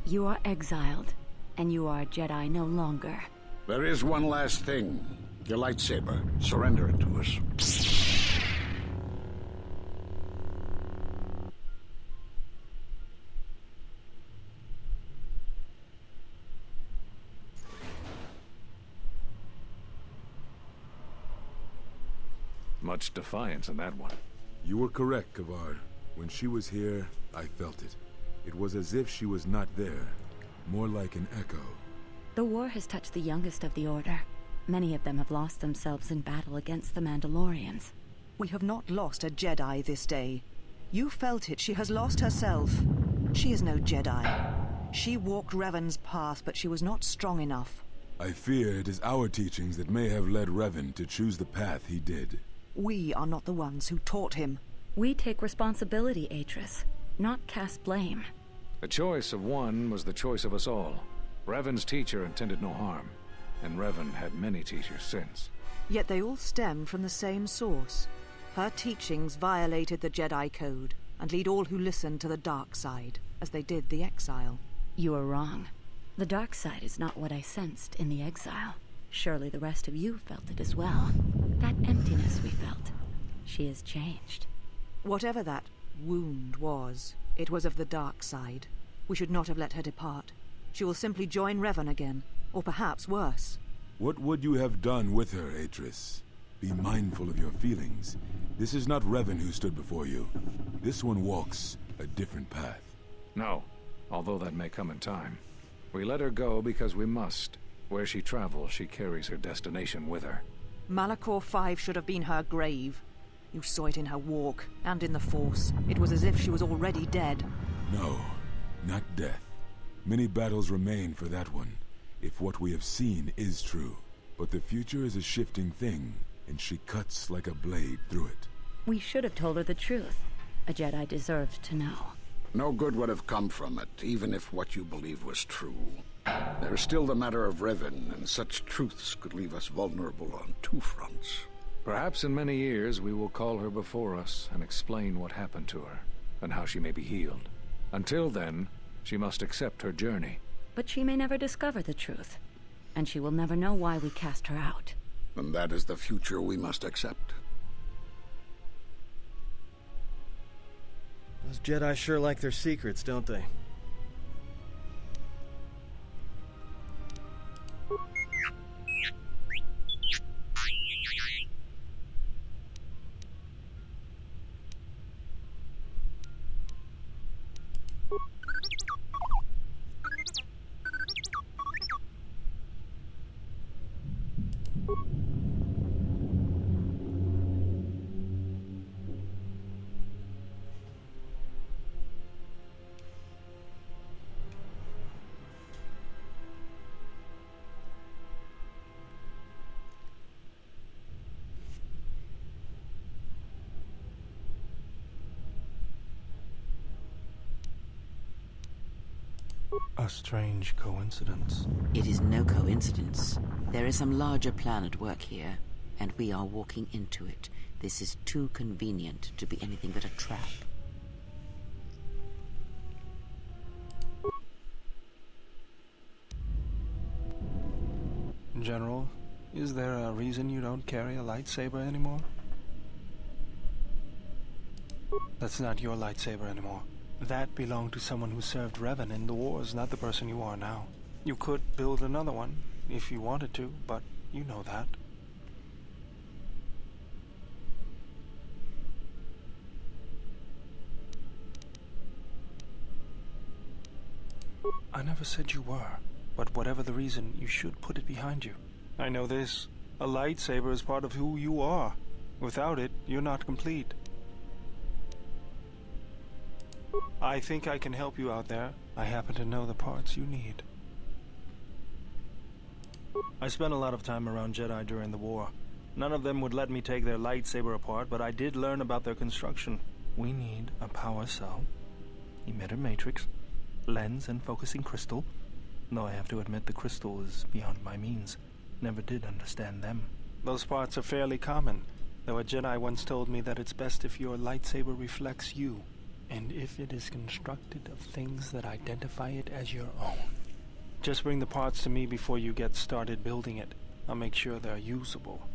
You are exiled, and you are a Jedi no longer. There is one last thing. Your lightsaber. Surrender it to us. Much defiance in that one. You were correct, Kavar. When she was here, I felt it. It was as if she was not there. More like an echo. The war has touched the youngest of the Order. Many of them have lost themselves in battle against the Mandalorians. We have not lost a Jedi this day. You felt it. She has lost herself. She is no Jedi. She walked Revan's path, but she was not strong enough. I fear it is our teachings that may have led Revan to choose the path he did. We are not the ones who taught him. We take responsibility, Atris, not cast blame. The choice of one was the choice of us all. Revan's teacher intended no harm, and Revan had many teachers since. Yet they all stem from the same source. Her teachings violated the Jedi Code, and lead all who listen to the dark side, as they did the exile. You are wrong. The dark side is not what I sensed in the exile. Surely the rest of you felt it as well. That emptiness we felt. She has changed. Whatever that wound was, it was of the dark side. We should not have let her depart. She will simply join Revan again, or perhaps worse. What would you have done with her, Atris? Be mindful of your feelings. This is not Revan who stood before you. This one walks a different path. No, although that may come in time. We let her go because we must. Where she travels, she carries her destination with her. Malachor 5 should have been her grave. You saw it in her walk, and in the Force. It was as if she was already dead. No, not death. Many battles remain for that one, if what we have seen is true. But the future is a shifting thing, and she cuts like a blade through it. We should have told her the truth. A Jedi deserves to know. No good would have come from it, even if what you believe was true. There's still the matter of Revan, and such truths could leave us vulnerable on two fronts. Perhaps in many years we will call her before us and explain what happened to her, and how she may be healed. Until then, she must accept her journey. But she may never discover the truth, and she will never know why we cast her out. And that is the future we must accept. Those Jedi sure like their secrets, don't they? A strange coincidence. It is no coincidence. There is some larger plan at work here, and we are walking into it. This is too convenient to be anything but a trap. General, is there a reason you don't carry a lightsaber anymore? That's not your lightsaber anymore. That belonged to someone who served Revan in the wars, not the person you are now. You could build another one, if you wanted to, but you know that. I never said you were, but whatever the reason, you should put it behind you. I know this. A lightsaber is part of who you are. Without it, you're not complete. I think I can help you out there. I happen to know the parts you need. I spent a lot of time around Jedi during the war. None of them would let me take their lightsaber apart, but I did learn about their construction. We need a power cell, emitter matrix, lens and focusing crystal. Though I have to admit the crystal is beyond my means. Never did understand them. Those parts are fairly common, though a Jedi once told me that it's best if your lightsaber reflects you, and if it is constructed of things that identify it as your own. Just bring the parts to me before you get started building it. I'll make sure they're usable.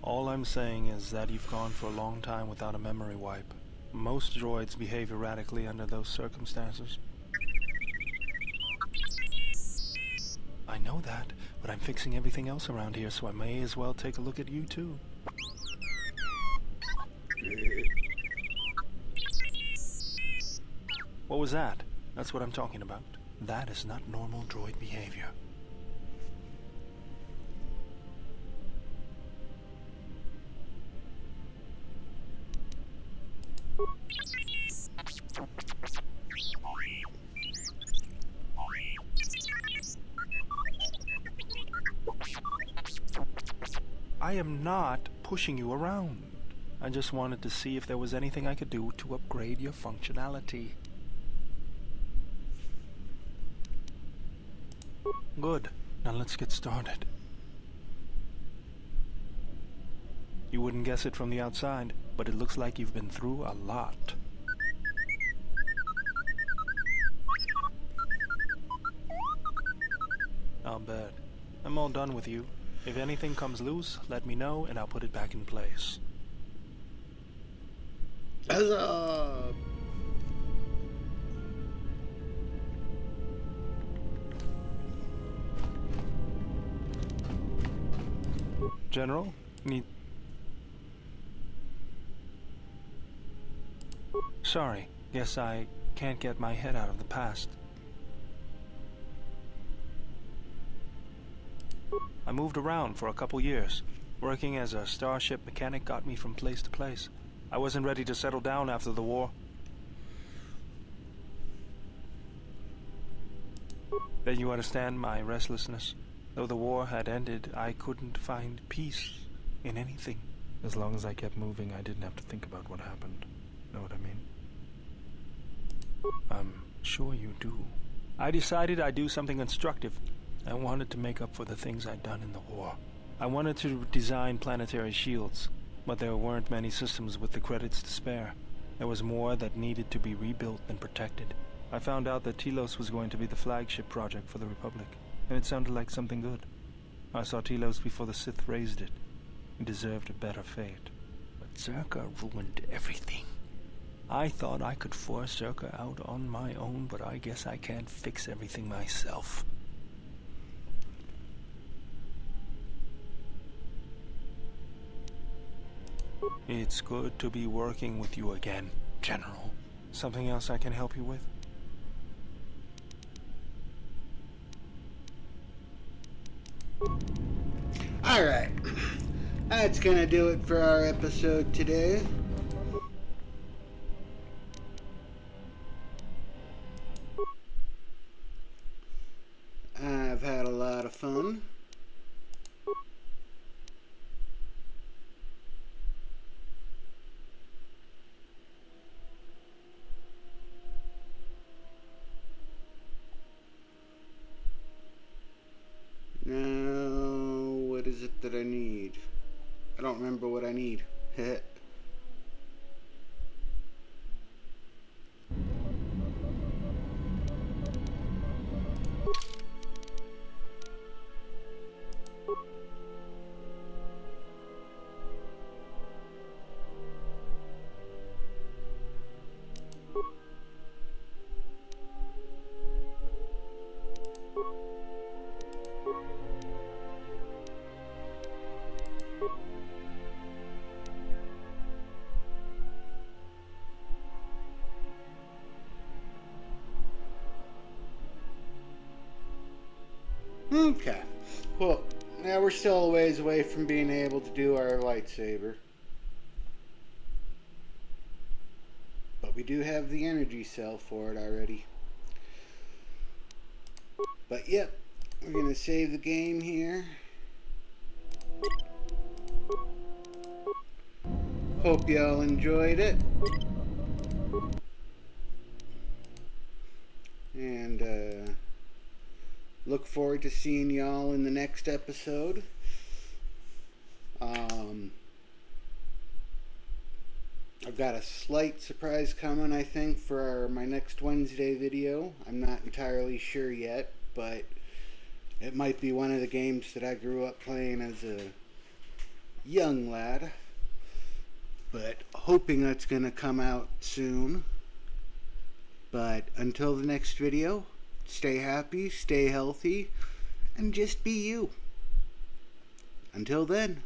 All I'm saying is that you've gone for a long time without a memory wipe. Most droids behave erratically under those circumstances. I know that, but I'm fixing everything else around here, so I may as well take a look at you too. What was that? That's what I'm talking about. That is not normal droid behavior. I am not pushing you around. I just wanted to see if there was anything I could do to upgrade your functionality. Good. Now let's get started. You wouldn't guess it from the outside, but it looks like you've been through a lot. I'll bet. I'm all done with you. If anything comes loose, let me know and I'll put it back in place. Huzzah! General, Sorry, guess I can't get my head out of the past. I moved around for a couple years. Working as a starship mechanic got me from place to place. I wasn't ready to settle down after the war. Then you understand my restlessness. Though the war had ended, I couldn't find peace in anything. As long as I kept moving, I didn't have to think about what happened. Know what I mean? I'm sure you do. I decided I'd do something constructive. I wanted to make up for the things I'd done in the war. I wanted to design planetary shields, but there weren't many systems with the credits to spare. There was more that needed to be rebuilt and protected. I found out that Telos was going to be the flagship project for the Republic, and it sounded like something good. I saw Telos before the Sith raised it. It deserved a better fate. But Zerka ruined everything. I thought I could force Zerka out on my own, but I guess I can't fix everything myself. It's good to be working with you again, General. Something else I can help you with? Alright. That's gonna do it for our episode today. I've had a lot of fun. Now, what is it that I need? I don't remember what I need. Okay. Well, now we're still a ways away from being able to do our lightsaber. But we do have the energy cell for it already. But yep, we're going to save the game here. Hope y'all enjoyed it. And look forward to seeing y'all in the next episode. I've got a slight surprise coming, I think, for my next Wednesday video. I'm not entirely sure yet, but it might be one of the games that I grew up playing as a young lad. But hoping that's going to come out soon. But until the next video, stay happy, stay healthy, and just be you. Until then.